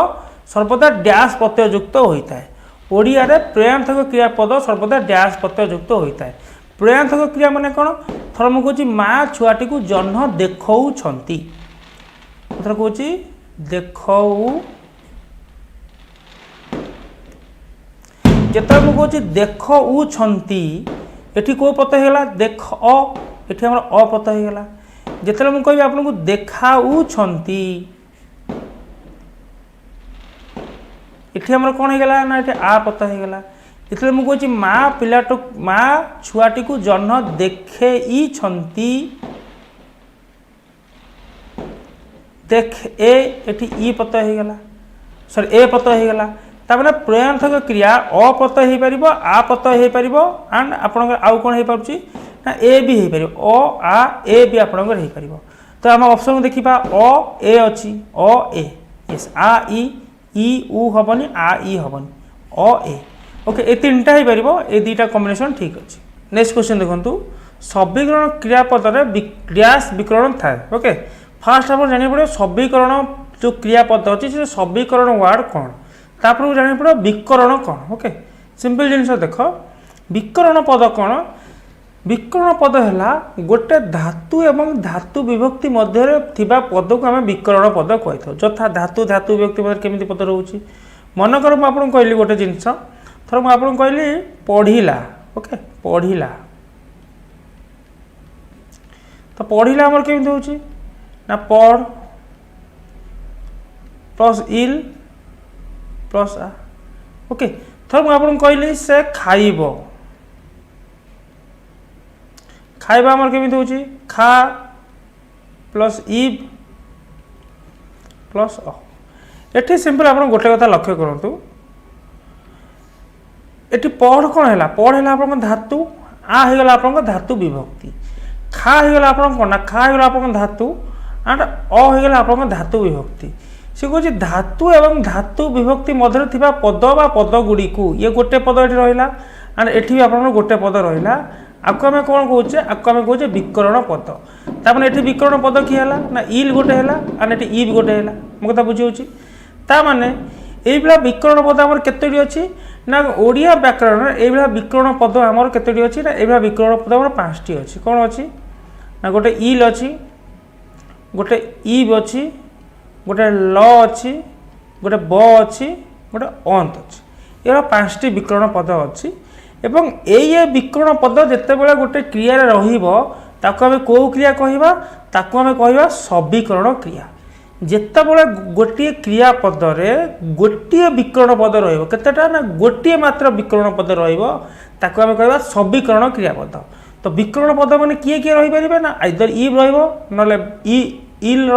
A: सर्वदा डैश प्रत्यय युक्त होता है ओडिया रे प्रयार्थक क्रियापद सर्वदा डैश प्रत्यय युक्त होता है प्रयार्थक क्रिया माने कौन थर मुझे कहूँ माँ छुआटी को जन्ह देखौछंती थर कहूँ देखौ जिते मुझे कहूँ देखौछंती एठी को प्रत्यय होगा देख एठी हमर अ प्रत्यय होगा जिते मुझे कह आपको देखाउछंती इठी हमर कौन होगा ना ये आ प्रत्यय होगा इसलिए मुझे कहूँ माँ पिलाटू माँ छुआटी को जन्ह देखई देख एठी ई प्रत्यय होगा सॉरी ए प्रत्यय होगा तापर प्रयार्थक क्रिया अ प्रत्यय हो पार आ प्रत्यय हो पार एंड आपंकर आउ कौन हो पार ना ए भी हो पार अ आ ए भी आपंकर हो पार तो आम ऑप्शन को देखा अ ए अच्छी अ ए यस आ ई उ हेनी आ ई हेनी अ ए ओके ये तीन टा हो पार ये दुईटा कॉम्बिनेशन ठीक अच्छे नेक्स्ट क्वेश्चन देखो सबीकरण क्रियापद डैश विकरण थाए ओके फास्ट आप जाना पड़े सबीकरण जो क्रियापद अच्छी से सबीकरण वार्ड कौन तापर जाना पड़ो विकरण कौन ओके सिंपल जिनस देख विकरण पद कौन विकरण पद है गोटे धातु एवं धातु विभक्ति मध्य थिबा पद को आम विकरण पद कही जथा धातु धातु विभक्ति मध्य केमी पद रोचे मनकर मुझे कहली गोटे जिनस थर मुझे कहली पढ़िला ओके पढ़िला तो पढ़िला आमर केमी होची ना पढ़ प्लस इल प्लस आ ओके थर मुझे कहली से खाइब खाइबा आमर केमी होची खा प्लस इव प्लस अ एठी सिंपल आप गोटे कथा लक्ष्य करूँ एटी पढ़ कौन है पढ़ है आप धातु आ होगा आप धातु विभक्ति खा होगा आप कौन ना खा होगा आप धातु एंड अ होगा आप धातु विभक्ति सी कौन धातु एवं धातु विभक्ति मध्य थिबा पद बा पद गुड़ी को ये गोटे पद ये रहा एंड एठी भी आपन गोटे पद रहा आपको आम कौन कौचे आपको आम कौचे विकरण पद ताने ये विकरण पद किए ना इल गोटे है एंड ये इ भी गोटे है मो कथा बुझे ताने ये विकरण पद आम केतोटी अच्छी ना ओडिया व्याकरण ये विकरण पद आमर केतोटी अच्छी ना ये विकरण पद आम 5टी अच्छी कौन अच्छी ना गोटे इल अच्छी गोटे इब अच्छी गोटे ल अच्छी गोटे ब अच्छी गोटे अंत अच्छी ये 5टी विकरण पद अच्छी एवं ये विकरण पद जितेबाला गोटे क्रिया ताको आम कौ क्रिया कहवा ताको आम कहवा सबिकरण क्रिया जितेबाला गोटे क्रिया पदरे गोटे विकरण पद रतेटा ना गोटे मात्र विकरण पद ताको आम कहवा सबिकरण क्रिया पद तो विकरण पद मैंने किए किए रहीपर ना आइदर इव रि इल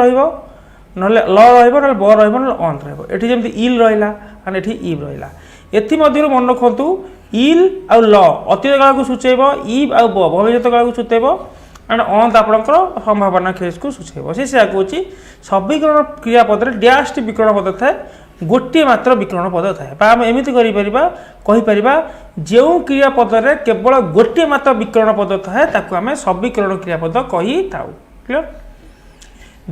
A: ना ल ना ब ना अंत रही जमी इल रहा एंड ये इव रहा एमध्य मन रखु इल आउ ल अतीत काल को सूचेब इव आउ ब भविष्य काल को सूचेब एंड अंत आपंकर संभावना केस को सूचेब से कौन सबिकरण क्रियापद डैश टी विकरण पद थाए गोटे मात्र विकरण पद थाए आम एमती कहीपर जो क्रियापद केवल गोटे मात्र विकरण पद थाए ताको आम सबिकरण क्रियापद कही था क्लियर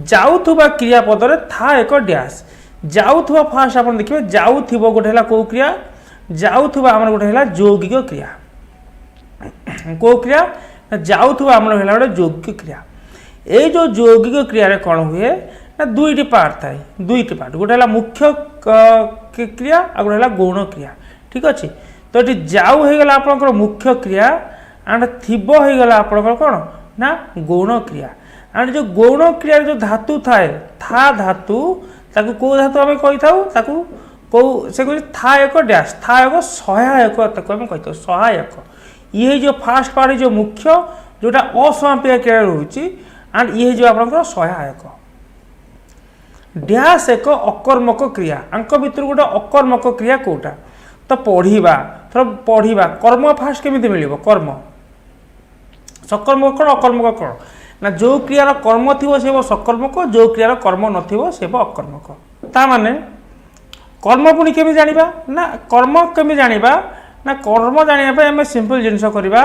A: जाऊथुबा क्रियापद था एक डैश जाऊथुबा फास्ट आप देखिए जाऊथुब गोटे कौ क्रिया जाऊथुबा आमर गोटे है यौगिक क्रिया कौ क्रिया जाऊथुबा आमर है गोटे यौगिक क्रिया ये जो यौगिक क्रिया कौन हुए ना दुईटी पार्ट थाए दुईटी पार्ट गोटे है मुख्य क्रिया आ गोटे है गौण क्रिया ठीक अच्छे तो ये जाऊ होगला आपंकर मुख्य क्रिया एंड थिब होगला आपंकर कौन ना गौण क्रिया एंड जो गौण क्रिया जो धातु थाए था धातु ताकू कौ धातु आम कही था कौ से कह था एक डैश था एक सहायक आम कही सहायक ये जो फास्ट पार्ट जो मुख्य जोटा असमापिका क्रिया रोचे एंड ये जो आप सहायक डैश एक अकर्मक क्रिया आंक भितर गोटे अकर्मक क्रिया कौटा तो पढ़ा थोड़ा पढ़ा कर्म फास्ट केमी मिल कर्म सकर्मक कौन अकर्मक कौन ना जो क्रियार कर्म थी से सकर्मक जो क्रियार कर्म नसे अकर्मक ता माने कर्म पुणी केमी जानिबा ना कर्म केमी जानिबा ना कर्म जानिबा आम सिंपल जिनस करवा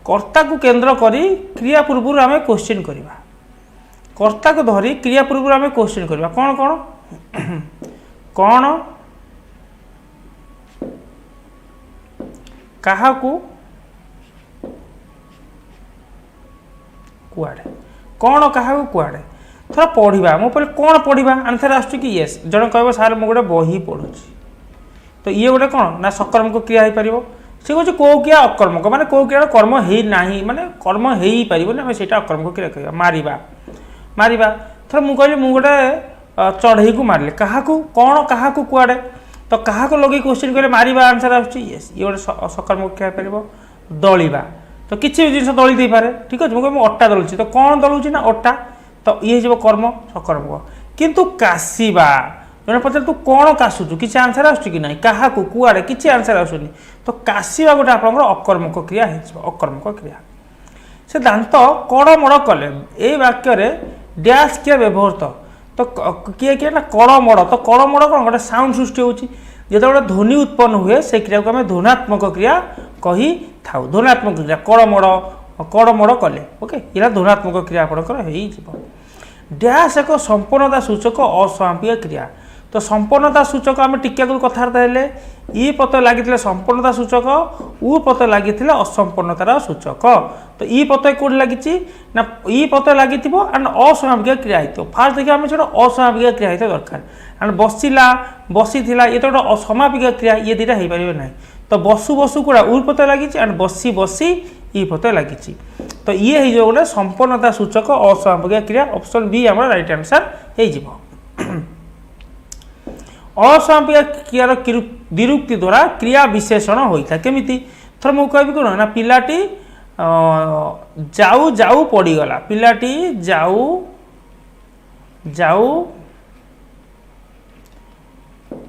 A: कर्ता को केंद्र करी क्रिया पूर्व आम क्वेश्चन करवा कर्ता को धरी क्रिया पूर्व आम क्वेश्चन करवा कौन कौन कौन कहा कुआड़े कौन क्या कुआड़े थोड़ा पढ़ा मुझे कौन पढ़ा आंसर आस येस जन कह सार मुझे गोटे बही पढ़ुची तो ये गोटे कौन ना सकर्मक क्रिया हो पार सी कहे कौ क्रिया अकर्मक माने कौ क्रिया कर्म है ना माने कर्म हो पार से अकर्मक क्रिया कह मारिबा मारिबा थोड़ा मुझे कहली मुझे गोटे चढ़ई को मारे क्या कौन क्या कुआड़े तो क्या लगे क्वेश्चन कले मारिबा आंसर आस येस ये गोटे सकर्मक क्रिया हो पार दलिबा तो किसी भी जिन दली दे पारे ठीक अच्छे मुझे अटा दलुची तो कौन दलुची ना अटा तो ये हो कर्म सकर्मक किंतु काशिबा जन पचार तू कौन काशुचु किसी आंसर आस कि ना क्या कुआड़े किसी आंसर आसुनी तो काशिबा गोटे आप अकर्मक क्रिया अकर्मक क्रिया से दांत कड़मड़ कले ये वाक्य डैश क्रिया व्यवहृत तो किए किए ना कड़मड़ तो कड़मड़ कौन गोटे साउंड सृष्टि होती जो गोटे ध्वनि उत्पन्न हुए से क्रिया को आम ध्वनात्मक क्रिया कही था ध्वनात्मक क्रिया कड़मड़ कले ओके ये ध्वनात्मक क्रिया आपंकर डैश एक संपन्नता सूचक असमापिका क्रिया तो संपन्नता सूचक आम टिका कथबार्ता हेले ई प्रत्यय लगी संपन्नता सूचक उ प्रत्यय लगी असंपन्नतार सूचक तो ई प्रत्यय कौट लगी ना ई प्रत्यय लगी एंड असमापिका क्रिया हो फास्ट देखिए आम छोटा असमापिका क्रिया होता दरकार एंड बसला बसी ये तो गोटे असमापिका क्रिया ये दुटा हो पारे ना तो बसु बसु कौड़ा उ प्रत्यय लगी एंड बसी बसी ई प्रत्यय लगी तो ये हो गोटे संपन्नता सूचक असमापिका क्रिया ऑप्शन बी आम राइट आंसर हो असमापिका क्रियार विरुक्ति द्वारा क्रिया विशेषण होता है केमिति थोड़ा मुझे कह कौन ना पिलाटी जाऊ जाऊ पड़गला पिलाटी जाऊ जाऊ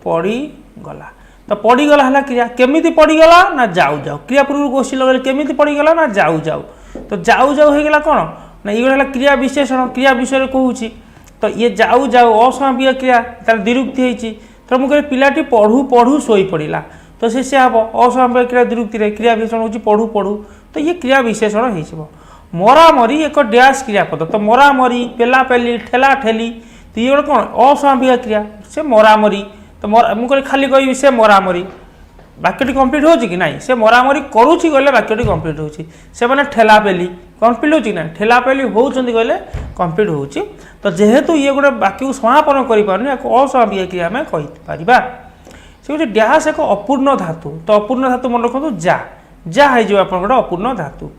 A: पड़गला तो पड़गला है क्रिया केमिति पड़गला ना जाऊ जाऊ क्रिया पूर्व गोष्ठी लगे केमिति पड़गला ना जाऊ जाऊ तो जाऊ जाऊ होगला कौन ना ये क्रिया विशेषण क्रिया विषय कहूँ तो ये जाऊ जाऊ असमापिक क्रिया तार द्विरुक्ति होती तो मुझे पिलाटी पढ़ू पढ़ू शोई पड़ा तो से हम असमापिक क्रिया द्विरुक्ति क्रिया विशेषण हूँ पढ़ू पढ़ू तो ये क्रिया विशेषण हो मरामरी एक डैश क्रियापद तो मरामरी पेलापेली ठेला ठेली तो ये गोटे कौन असमापिक क्रिया से मरामरी तो मुझे खाली कह से मरामरी वाक्यटी कम्प्लीट हो कि ना से मरामरी करुँच गले वाक्यटी कम्प्लीट हो ठेलापेली कम्प्लीट हो कि ना ठेलापेली होती गले कम्प्लीट हो तो जेहेतु ये गोटे वाक्य को समापन कर असमापिक क्रिया आम कहीपर से गोटे डैश एक अपूर्ण धातु तो अपूर्ण धातु मन रखु जा आप अपूर्ण धातु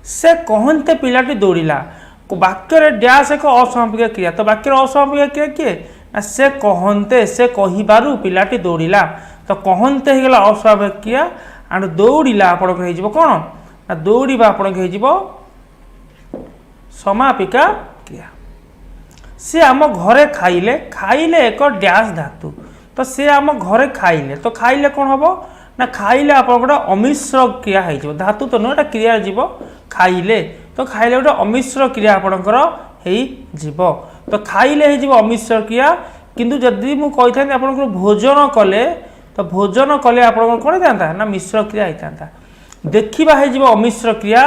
A: से कहते पिलाटी दौड़ा वाक्य डैश एक असमापिक क्रिया तो वाक्य असमापिक क्रिया किए ना से कहते से कहिबारु पिलाटी दौड़ा तो कहते हो गला अस्वाभाविक क्रिया एंड दौड़ा आपन कौन ना दौड़ा आपन समापिका क्रिया से आम घरे खाइले खाइले एक डैश धातु तो से आम घरे खाइले तो खाइले कौन हम ना खाइले आप गोटे अमिश्र क्रिया हो धातु तो नुह क्रिया जीव खाइले तो खाइले गोटे अमिश्र क्रिया आपणकर तो खाइले हो अमिश्र क्रिया किंतु जदि मुझे कही आप भोजन कले तो भोजन कले आप कौन था ना मिश्र क्रिया होता देखा हो अमिश्र क्रिया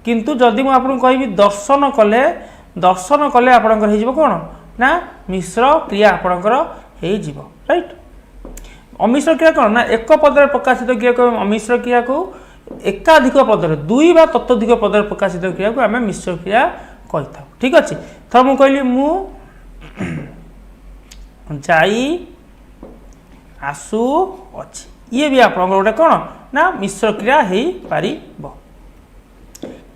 A: किंतु जदि मुझे कहि दर्शन कले आपणकर कौन ना मिश्र क्रिया आपणकर राइट अमिश्र क्रिया कौन ना एक पदर प्रकाशित क्रिया को अमिश्र क्रिया को एकाधिक पदर दुई बा ततोधिक पदर प्रकाशित क्रिया को आम मिश्र क्रिया कही था ठीक अच्छे थर मु कहली मु जाई आसु अच्छी ये भी आप गोटे कौन ना मिश्र क्रिया हो पार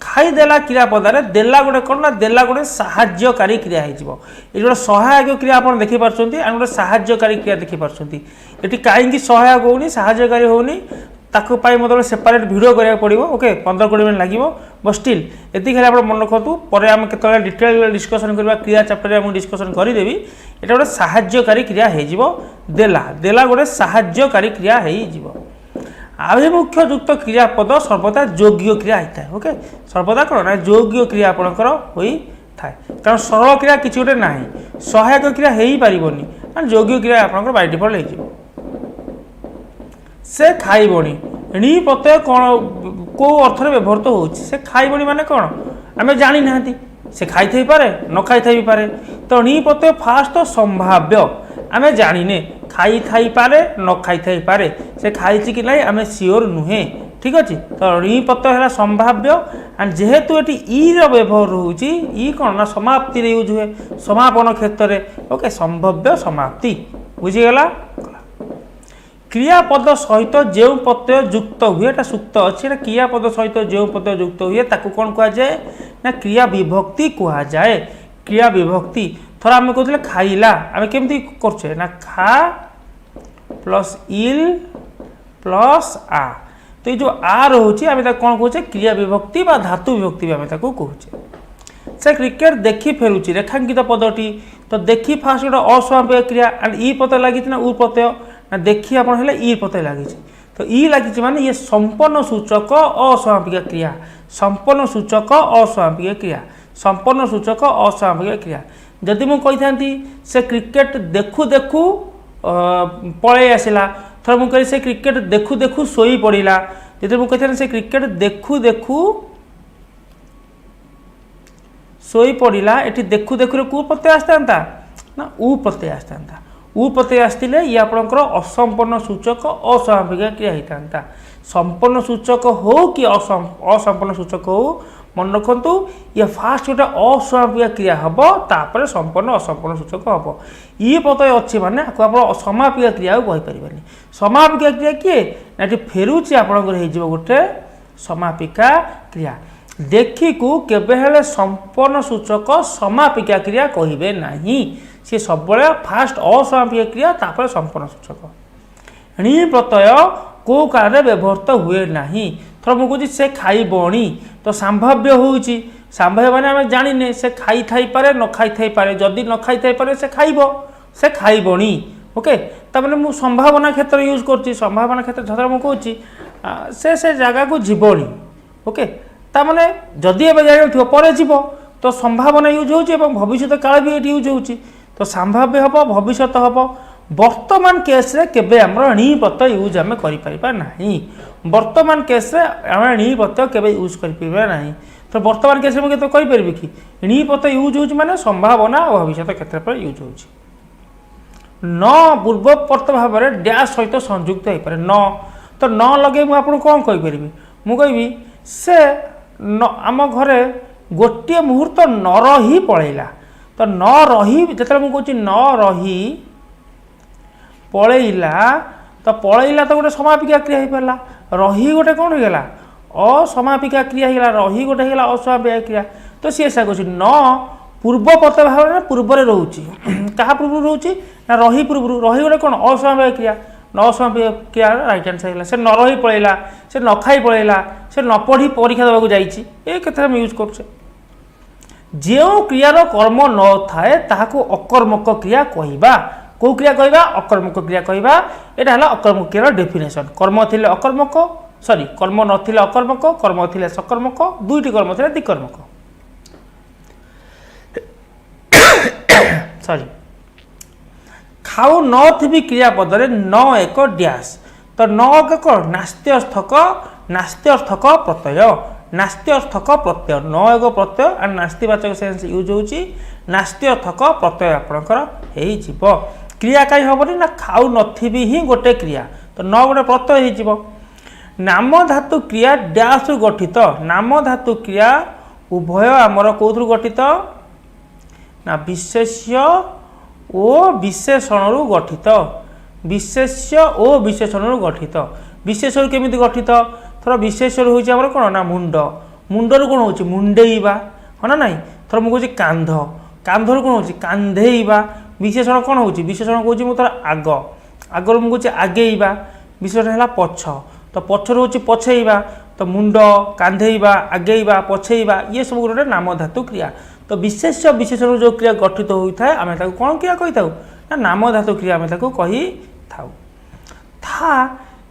A: खाईदेला क्रियापदार देला गोटे कौन ना देला गोटे साहाय्यकारी क्रिया हो गोटे सहायक क्रिया आप देखिपार गोटे साहाय्यकारी क्रिया देखिपार ये कहीं सहायक होनी साहाय्यकारी होनी ताकू मतलब सेपरेट वीडियो करा पड़ो ओके 15-20 मिनट लगे बट स्टिल ये खाली आप मन रखु पर आम के डिटेल डिस्कसन करवा क्रिया चैप्टर में डिस्कसन करदेवी ये गोटे साहाय्यकारी क्रिया हो देला देला गोटे साहाय्यकारी क्रिया हो आभिमुख्य युक्त क्रियापद सर्वदा योग्य क्रिया होता है ओके सर्वदा कौन ना योग्य क्रिया आपणकर होता है कारण सरल क्रिया किसी गोटे ना सहायक क्रिया हो पारनी योग्य क्रिया आपणकर बाय डिफॉल्ट हो से खाइबनी णी प्रत्यय कौन कौ अर्थ व्यवहृत हो खाइबनी माने कौन आम जानी ना से खाई पारे न खाई पारे तो णी प्रत्यय फास्ट तो संभाव्य आम जाने खाई थाई पारे न खाई थाई पारे से खाई कि नहीं आम सियोर नुहे ठीक अच्छे तो णी प्रत्यय है संभाव्य एंड जेहेतु ये व्यवहार रोचे ई कौन ना समाप्ति यूज हुए समापन क्षेत्र में ओके संभाव्य समाप्ति बुझीगला क्रियापद सहित जो प्रत्यय युक्त हुए सुक्त अच्छे क्रियापद सहित जो प्रत्यय युक्त हुए ताकू कौन कह जाए ना क्रिया विभक्ति कह जाए क्रिया विभक्ति थोड़ा आम कहते खाइला आम केमती करछे ना खा प्लस इल प्लस आ तो ये जो आ रोचे आम कौन कहे क्रिया विभक्ति बा धातु विभक्ति भी आम कहे से क्रिकेट देखी फेरुची रेखांकित पदटी तो देखी फास्ट गोटे अस्वाभाविक क्रिया एंड ई प्रत्यय लगी ना उ प्रत्यय ना देखी आप ई प्रत्यय लगी तो ई लगी माने ये संपन्न सूचक अस्वाभाविक क्रिया संपन्न सूचक अस्वाभाविक क्रिया संपन्न सूचक अस्वाभाविक क्रिया जदि मुझे से क्रिकेट देखू देखू पलि आसला थोड़ा मुझे से क्रिकेट देखू देखू शोई पड़ा जब मुझे से क्रिकेट देखू देखू शोई पड़ा ये देखू देखू कौ प्रत्यय आसता ना उ प्रत्यय आसता उ प्रत्यय आसते ये आपंकर असंपन्न सूचक अस्वाभाविक क्रिया होता संपन्न सूचक हो कि असंपन्न सूचक हो मन रखु ये फास्ट गोटे अस्वाभाविक क्रिया हम तापर संपन्न असंपन्न सूचक हम ये प्रत्यय अच्छे माने आप समापिका क्रिया कहीपर समापिका क्रिया किए ना ये फेरुचे आपंकर गोटे समापिका क्रिया देखी को केबे संपन्न सूचक समापिका क्रिया कहे ना सी सब फास्ट असमापिक क्रिया तापर संपन्न सूचक णी प्रत्यय कौ काल व्यवहृत हुए ना थोड़ा मुझे से खाइबणी तो संभाव्य होची संभाव्य माने आम जाने से खाई थाई पारे न खाई थाई पारे जदि न खाई थाई पारे से खाइब से खाइबणी ओके तमें मु संभावना क्षेत्र यूज कर संभावना क्षेत्र धर मुझे से जगह को जीवनी ओके ताने जदि एवं जान पर जीव तो संभावना यूज हो भविष्य काल भी ये यूज हो तो संभाव्य हम भविष्य हम वर्तमान केस रे केबे हमर णी प्रत्यय यूज आम करिपरिबा नाही वर्तमान केस रे आम णी प्रत्यय केबे यूज करिपरिबा नाही तो वर्तमान केस रे मुझे कहि परबी कि णी प्रत्यय यूज होउछ माने संभावना और भविष्य क्षेत्र पर यूज होउछ न पूर्व प्रत्यय भाव में डैश सहित संयुक्त हो पारे न तो न लगे मुझे आपको कौन कहीपरि मुझे से आम घरे गोटे मुहूर्त न रही पलैला तो न रही जिते मुझे न रही पलैला तो गोटे समापिका क्रिया हो पारा रही गोटे कौन होगा असमापिका क्रिया होगा रही गोटे होगा असमापिका क्रिया तो सी ऐसा कह न पूर्व प्रत्यय भाव में पूर्व रोचे क्या पूर्व रोचे ना रही पूर्व रही गोटे कौन असमापिका क्रिया न असमापिका क्रिया राइट आंसर है से न रही पलैला से न खाई पलैला से न पढ़ी परीक्षा देवाक जाइए कथा यूज कर जो क्रियार कर्म न थाए ताहाको अकर्मक क्रिया कहवा कौ क्रिया कहवा अकर्मक क्रिया कहवा यहाँ है अकर्मक क्रियार डेफिनेशन कर्म थिले अकर्मक सॉरी कर्म नथिले अकर्मक कर्म थिले सकर्मक दुईटी कर्म थिले द्विकर्मक सॉरी खाऊ नथिबी क्रियापद रे न एक डैश तो न एक नास्त्यर्थक प्रत्यय नास्त्यर्थक प्रत्यय न एक प्रत्यय और नास्तिवाचक सेन्स यूज होची नास्त्यर्थक प्रत्यय आपणकर हो क्रिया कहीं हेनी ना खाऊ नथिबी ही गोटे क्रिया तो न गोटे प्रत्यय हो नाम धातु क्रिया डैश गठित नाम धातु क्रिया उभय आमर कौथु गठित ना विशेष्य ओ विशेषण गठित विशेष्य ओ विशेषण गठित विशेषण केमी गठित थोड़ा विशेषण होमर कौन ना मुंड मुंडर कौन हो मुंडेवा हाँ ना नाई थोड़ा मुझे कांध कांधर कौन हो कांधेवा विशेषण कौन हो विशेषण कौन मुझे आग आगर मुझे आगेवा विशेषण है पछ तो पछर हो पछेवा तो मुंड कांधेवा आगेवा पछेवा ये सब गोटे नाम धातु क्रिया तो विशेष्य विशेषण जो क्रिया गठित होता है आम कौन क्रिया कही था ना नाम धातु क्रिया आम कही था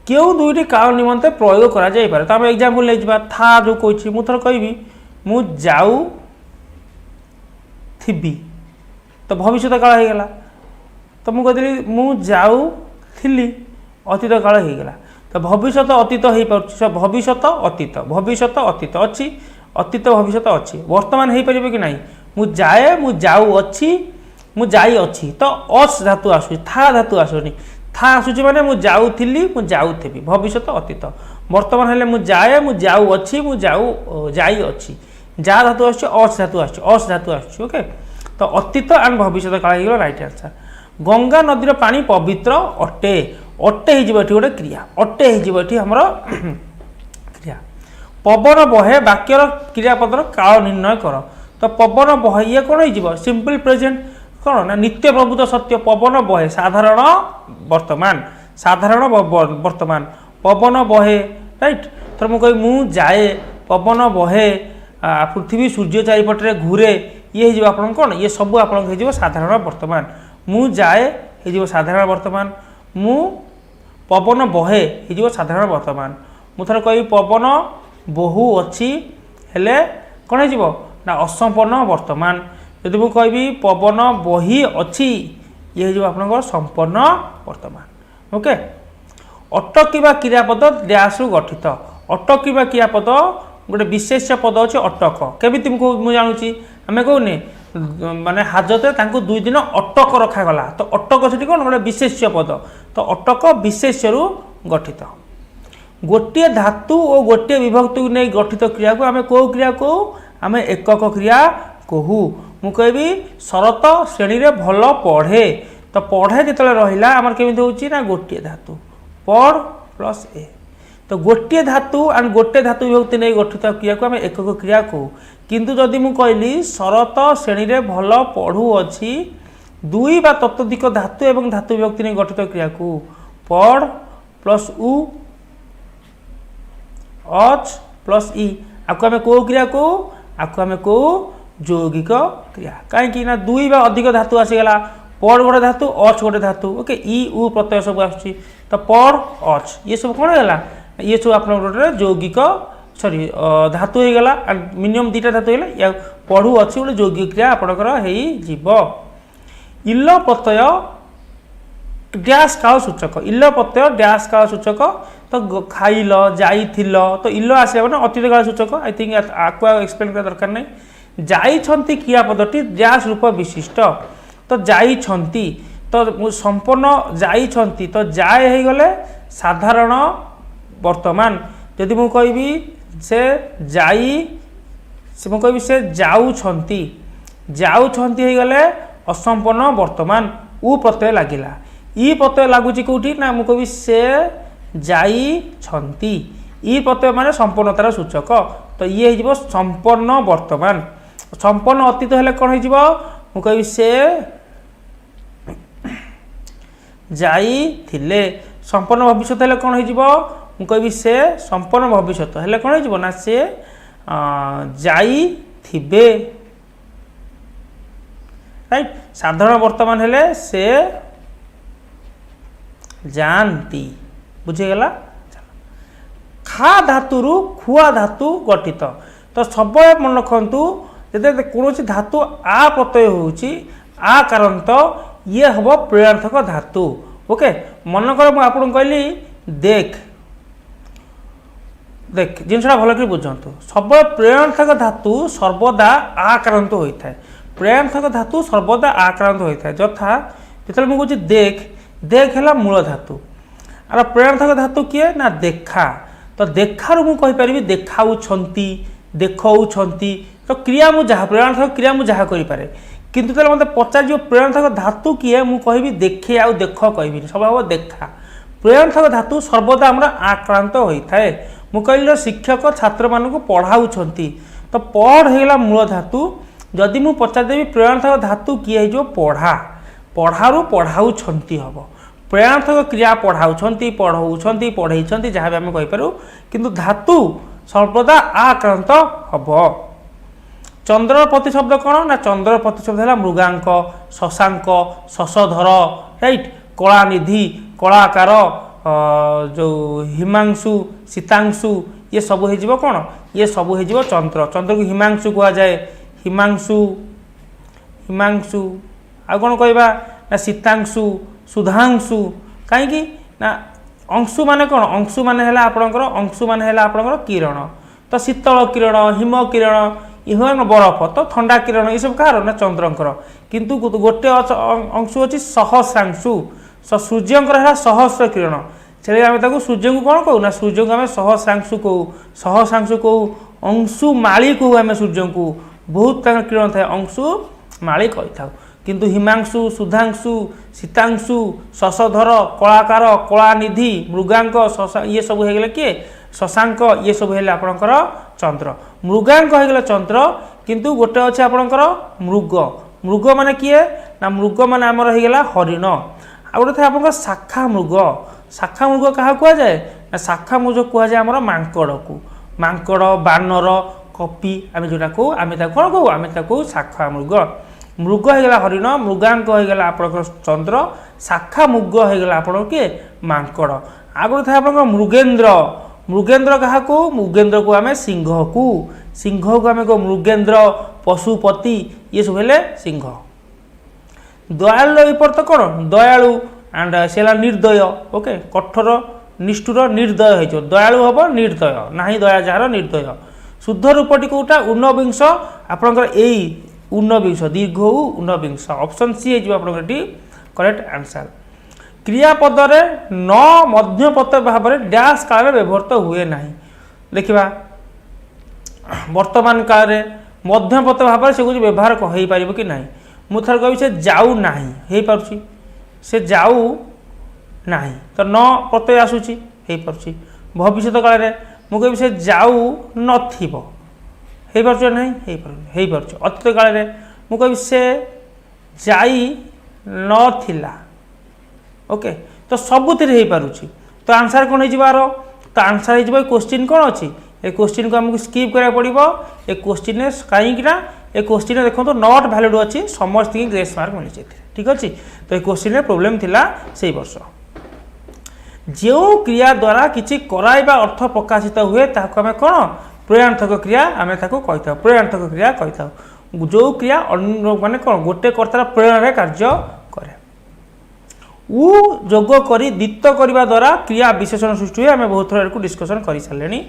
A: क्यों दुईटी काल निमंते प्रयोग करा जाई पारे तो आम एग्जांपल ले जिबा था जो कहि मु थर कहबी मु जाऊ थिबी तो भविष्य काल हो गला तो मु कहली मु जाऊ थिली अतीत काल हो गला तो भविष्य अतीत हो पार भविष्य अतीत अच्छी अतीत भविष्य अच्छी वर्तमान हो पार कि ना मु जाए मु जाऊ अच्छी मु जाई अच्छी तो अस धातु आसु था धातु आसुनी था आसुची माने मु जाऊथिली मु जाऊथेबी भविष्य अतीत वर्तमान हेले मु जाए मु जाऊ अच्छी मु जाऊ जाई अच्छी जा धातु आसुची अस धातु आसुची ओके तो अतीत एंड भविष्य काल हो राइट आंसर गंगा नदीर पानी पवित्र अटे अटे हो गोटे क्रिया अटे हो हमर क्रिया पवन बहे वाक्यर क्रियापदर काल निर्णय कर तो पवन बहे ये कौन हो सिंपल प्रेजेंट कौन ना नित्य प्रभुत सत्य पवन बहे साधारण वर्तमान पवन बहे राइट तो मुझे मु जाए पवन बहे पृथ्वी सूर्य चारिपटे घूरे ये हो कौन ये सब आप साधारण वर्तमान मु जाए हो साधारण वर्तमान मु पवन बहे हो साधारण वर्तमान मुझे कह पवन बहु अच्छी हेले कौन हो ना असंपन्न वर्तमान यदि मुझे कहि पवन बही अच्छी ये हो आप संपन्न वर्तमान ओके अटकिवा क्रियापद डैश गठित अटकिवा क्रियापद गोटे विशेष पद अच्छे अटक केमी मुझे जानूँ आम कहने माने हाजते तांको 2 दिन अटक रखागला तो अटक से कौन गोटे विशेष्य पद तो अटक विशेष्य गठित गोटे धातु और गोटे विभक्ति नहीं गठित क्रिया को आम कौ क्रिया कहू आम एकक क्रिया कहू मु कहबी शरत श्रेणी रे भल पढ़े तो पढ़े जिते रहा आमर केमी होची ना गोटे धातु पढ़ प्लस ए तो गोटे धातु एंड गोटे धातु विभक्ति नहीं गठित क्रिया को आम एकक क्रिया कहू किंतु जदि मु कहली शरत श्रेणी रे भल पढ़ू अच्छी दुई बा ततोधिक धातु एवं धातु विभक्ति नहीं गठित क्रिया को पढ़ प्लस उ अच प्लस इ आपको आम कौ क्रिया कहू आपको आम कहू यौगिक क्रिया कहीं ना दुई बा अधिक धातु आसीगला पढ़ गोटे धातु अच गोटे धातु ओके इ उ प्रत्यय सब आसुची तो पढ़ अच ये सब कौन है ये सब आप यौगिक सॉरी धातु हो गला मिनिमम 2टा धातु है या पढ़ू अच्छी गोटे यौगिक क्रिया आपणकर इल प्रत्यय डैश काल सूचक, इल प्रत्यय डैश काल सूचक। तो खाइल जाइथिल तो इल आसे ना अतीत काल सूचक। आई थिंक आपको एक्सप्लेन कर दरकार नहीं। जाइछंती क्रियापदटी डैश रूप विशिष्ट। तो जाइछंती तो संपूर्ण जाइछंती तो जाए हो गले साधारण वर्तमान। जदि मु कहबी से जाई से मु कहबी से जाउछंती, जाउछंती हो गले असंपूर्ण वर्तमान उ प्रत्यय लागिला। ई प्रत्यय लागुची कोठी ना मु कहबी से जाइछंती। ई प्रत्यय माने संपूर्णतार सूचक। तो ये हो संपूर्ण वर्तमान। संपूर्ण अतीत हेले कौन हो मु कहबी से जाइथिले। संपूर्ण भविष्यत हेले कौन हो मु कहबी से संपूर्ण भविष्यत हेले कौन हो ना से जाइथिबे। राइट। साधारण वर्तमान हेले से जानती। बुझीगला। खा धातु रु खुआ धातु गठित। तो सब मन रखु जब कौन धातु आ प्रत्यय होउची आ कारण तो ये हम प्रेरणार्थक धातु। ओके मनकर मुझे आपको कहली देख देख जिनसा भल कर बुझंतु सब प्रेरणार्थक धातु सर्वदा आक्रांत होता है। प्रेरणार्थक धातु सर्वदा आक्रांत होता है। यथा जो मुझे देख देख है मूल धातु और प्रेरणार्थक धातु किए ना देखा। तो देखार मुझे देखाऊँच देखौछंती तो क्रिया मुझे प्रेरणार्थक क्रिया मुझे करें किंतु तेल मत पचार प्रेरणार्थक धातु किए मुझे कहि देखे आउ देख कहबी सब हम देखा। प्रेरणार्थक धातु सर्वदा आम आक्रांत होता है। मु कहली शिक्षक छात्र मान पढ़ाऊँच तो पढ़ होगा मूल धातु। जदि मु पचारदेवी प्रेरणार्थक धातु किए हो पढ़ा पढ़ारू पढ़ाऊँच हम प्रेरणार्थक क्रिया पढ़ाऊँच पढ़ाऊँच पढ़े जहाँ भी आम कहीपर किंतु धातु सर्वदा आक्रांत हम। चंद्र प्रतिशब्द कौन ना चंद्र प्रतिशब्द है मृगांक शशांक शशधर राइट कलानिधि कलाकार जो हिमांशु सीतांशु ये सब हो कौन ये सब हो चंद्र। चंद्र को हिमांशु कह जाए हिमांशु हिमांशु आ कौन कहवा ना सीतांशु सुधांशु कहीं ना अंशु माने कौन अंशु माने है आपणकर अंशु माने है आपणकर किरण। तो शीतल किरण हिम किरण यह बरफ तो ठंडा किरण ये सब कह ना चंद्रंकर। किंतु गोटे अंशु अच्छी सहस्रांशु सूर्यंकर है सहस्र किरण से आम सूर्य को कौन कहू ना सूर्य को आम सहस्रांशु कहू सहस्रांशु कहू अंशु माली कहू आम सूर्य को बहुत किरण थाए अंशु माली कही था। किंतु हिमांशु सुधांशु सीतांशु शशधर कलाकार कलानिधि मृगांक ये सब हो किए शशांक ये सब है आपणकर चंद्र। मृगांक हो चंद्र किंतु गोटे अच्छे आपणकर मृग मृग माने किए ना मृग माने आमर होगा हरिण आ गोटे थे आप शाखा मृग क्या कहुए ना शाखा मृग कहुए आमर मांकड़ को मांकड़ बानर कपि आम जोटा कहू आम कौन कहू आम कहू शाखा मृग। मृग होगा हरिण मृगांक होगा आपणकर चंद्र शाखा मृग होगा आपड़ किए मांकड़ आ गोटे थे आप मृगेन्द्र मृगेन्द्र क्या को मृगेन्द्र को आम सिंह को आम कह मृगेन्द्र पशुपति ये सब है सिंह। दयालु विपर्त कौन दयालु एंड से निर्दय। ओके कठोर निष्ठुर निर्दय हो दयालु हम निर्दय ना दया जार निर्दय। शुद्ध रूपटी कौटा ऊनविंश आपंकर यही ऊनविंश दीर्घ ऊनविंश ऑप्शन सी है आपंकर करेक्ट आंसर। क्रियापदरे न मध्यपद भाव में डैश काल में व्यवहृत हुए ना। देखा वर्तमान काल में मध्यपद भाव में से कुछ व्यवहार हो पार कि ना। मुझे कह से जाऊ ना हो पार्सी से जाऊ ना तो न प्रत्यय आसूची हो पार्सी। भविष्य काल में मुझे से जाऊ नथिबो हो पार्छ ना हो पार्छ। अतीत काल में मुझे से जाई नथिला। ओके तो सबुति हो पारुची। तो आंसर कौन हो तो आंसर हो क्वेश्चन कौन अच्छी ए क्वेश्चन को आमको स्किप करा पड़ो। ए क्वेश्चन कहीं ए क्वेश्चन देखो तो नॉट वैलिड अच्छी समस्त ग्रेस मार्क मिल जाए ठीक अच्छे। तो ये क्वेश्चन प्रोब्लेम थिला से वर्ष जो क्रिया द्वारा किसी कराइबा अर्थ प्रकाशित हुए ताको आम कौन प्रेरणार्थक क्रिया आम कही था प्रेरणार्थक क्रिया कही था। जो क्रिया माने कौन गोटे कर्तार प्रेरणा कार्य करे। उ जोग करी दित्त करने द्वारा क्रिया विशेषण सृष्टि हुए। आम बहुत थर को डिस्कसन कर सारे।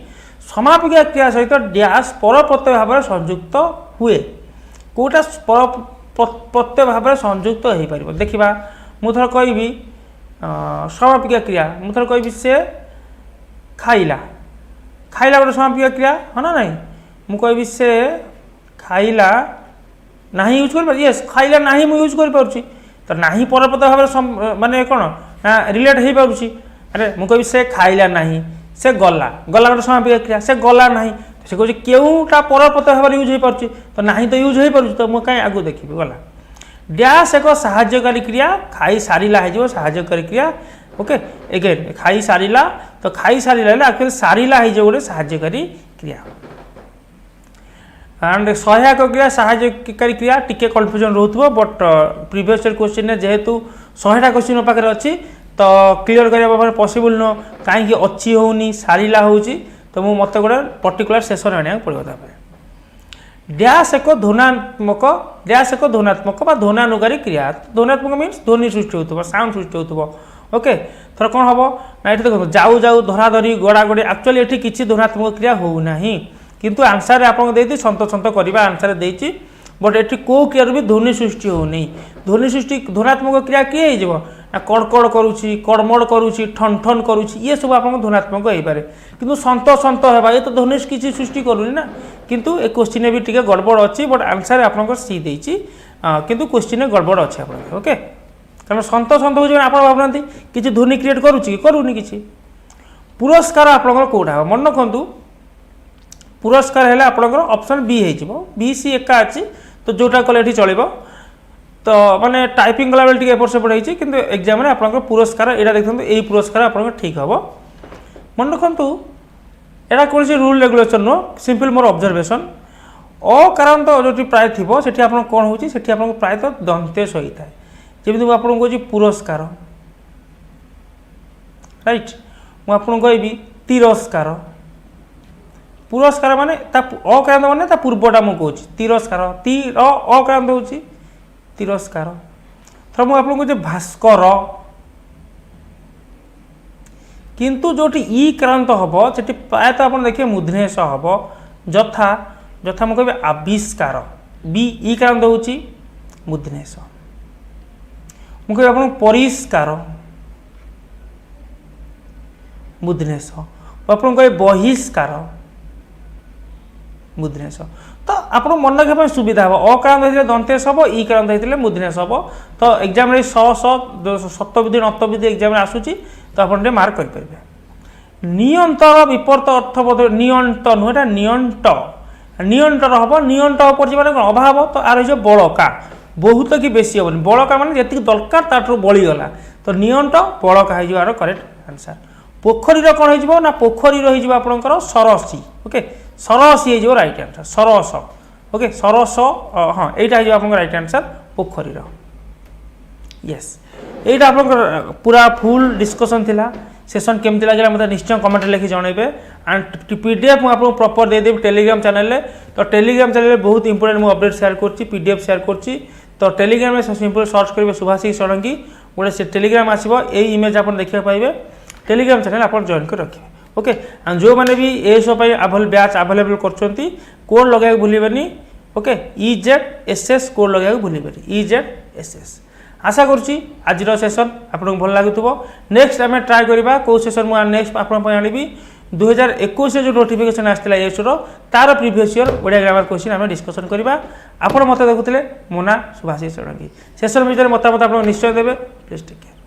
A: समापिका क्रिया सहित डैश पर प्रत्यय भाव में संयुक्त हुए। कौटा पर प्रत्यय भाव में संयुक्त हो पार देखा मुझे कहि समापिका क्रिया मुझे कहि से खाइला खाइला गोटे समापिका क्रिया हाँ ना नहीं मुझे से खाइला ना यूज कर यस खाइला ना मुझे यूज कर पार्टी तो ना पर प्रत्यय भाव माने कौन ना रिलेट हो पार्टी। अरे मुझे से खाइला ना से गला गला गोटे समापिका क्रिया से गला ना से कहे केउटा पर प्रत्यय भाव यूज हो पार्टी तो ना तो यूज हो पार्टी तो मुझे कहीं आगू देखी गला। डैश एक सहायकारी क्रिया खाई सारिला हो सहायकारी क्रिया। ओके एगेन खाई सारिला तो खाई सारिला एक्चुअली सारिला हो गोटे सहायकारी क्रिया। एंड सहायक क्रिया सहायकारी क्रिया टिके कन्फ्यूजन रोथबो बट प्रीवियस क्वेश्चन जेहेतु 100टा क्वेश्चन पाखे अच्छी तो क्लीयर करने पॉसिबल नुह कहीं अच्छी होनी सारिला होची तो मु मत गोटे पर्टिकुलर सेशन आने पड़ो। डैश एक ध्वनात्मक डैश एक ध्वनात्मक ध्वनानुगारी क्रिया। ध्वनात्मक मीन्स ध्वनि सृष्टि हो साउंड सृष्टि हो। ओके थर कौन हम ना ये देखो जाऊ जाऊ धराधरी गड़ा गड़ी एक्चुअली ये किसी ध्वनात्मक क्रिया होना किंतु आंसर आपको देती सत सत करवा आंसर देती बट ये कौ क्रिया भी ध्वनि सृष्टि होनी। ध्वनि सृष्टि ध्वनात्मक क्रिया किए हो ना कड़कड़ करुच्ची कड़मड़ करुच्ची ठन ठन करुच्ची ये सब आप ध्वनात्मक हो पारे किंतु सत सत है ये तो ध्वनि किसी सृष्टि करूनी ना किंतु ए क्वेश्चन भी टिके गड़बड़ अच्छी बट आंसर आप सी देती किंतु क्वेश्चन गड़बड़ अच्छे आप ओके कारण सत सत हो आप भावना किसी ध्वनि क्रिएट करुच्ची करूनी किसी। पुरस्कार आपंकर कौटा मन रखु पुरस्कार है आपंकर ऑप्शन बी हो बी सी एका अच्छी तो जोटा कले चलो तो माने टाइपिंग कला बेले एपट सेपट होती कि एग्जाम आप पुरस्कार यहाँ देखते यही पुरस्कार आप ठीक हम मन रखु यहाँ कौन रूल रेगुलेशन नुह सिंपल मोर ऑब्जर्वेशन अकारांत जो प्राय थी से आप कौन हो प्रायतः दंतेश होता है जमी आपको कहूँ पुरस्कार राइट मुझे कहबी तिरस्कार पुरस्कार माने अकारांत माने पूर्वटा मुझे कहूँ तिरस्कार तिर अकारांत हो तिरस्कार। थर मुझे कहूँ भास्कर किंतु जो ई क्रांत हम से प्रायतः आप देखिए मूर्धनेश हम यथा यथा मुझे कह आविष्कार बी ई क्रांत हो मूर्धनेश मुझे आप परिष्कार मूर्धनेश आपको कहे बहिष्कार मूर्धनेश तो आप मन रखा सुविधा हम अक्रांत होते दंतेश हम ई क्रांत होते मूर्धनेश हम तो एग्जाम शतविधि नतविधि एग्जाम आसूची तो आप मार्क करेंगे। नियंतर विपर्त अर्थ नियंत नुह नियंट नियंटर हम नियंट पड़ी मैंने अभाव तो आर हो बड़का बहुत कि बेसी हेनी बड़का मैंने जी दरकार ताठू बड़ीगला तो नियंट बड़का हो करेक्ट आंसर। पोखरी कौन हो पोखरी आपंकर सरसी ओके सरसी हो रईट आंसर सरस ओके सरस हाँ यहाँ आप रईट आंसर पोखरी यस यहाँ आप पूरा फुल डिस्कसन थिला सेशन केमती लगे मतलब निश्चय कमेंट लिखि जनइबे एंड पीडीएफ मुझे प्रॉपर देदेवी टेलीग्राम चैनल तो टेलीग्राम चैनल बहुत इंपोर्टेंट मुझे अपडेट शेयर कर पीडीएफ शेयर कर तो टेलीग्राम में सिंपल सर्च करेंगे सुभाषिष षडंगी गोटे से टेलीग्राम आसो यही इमेज आप देखा पाइबे टेलीग्राम चैनल आप जॉइन कर रखिए ओके एंड जो मैंने भी एएसओ बैच अवेलेबल कर कोड लगे भूलें ओके EZSS कोड लगे भूलें EZSS आशा करुँची आज सेशन आपको भल लगुव नेक्स्ट आम ट्राए करवा कौ सेशन मुझे नेक्स्ट आपड़ी 2021 जो नोटिफिकेशन आसाला एएसओ तार previous year Odia grammar question आम डिस्कसन करवा आप मत देखुले मो ना सुभाषिष षडंगी सेशन विषय मतामत आप निश्चय देवे प्लीज टेक केयर।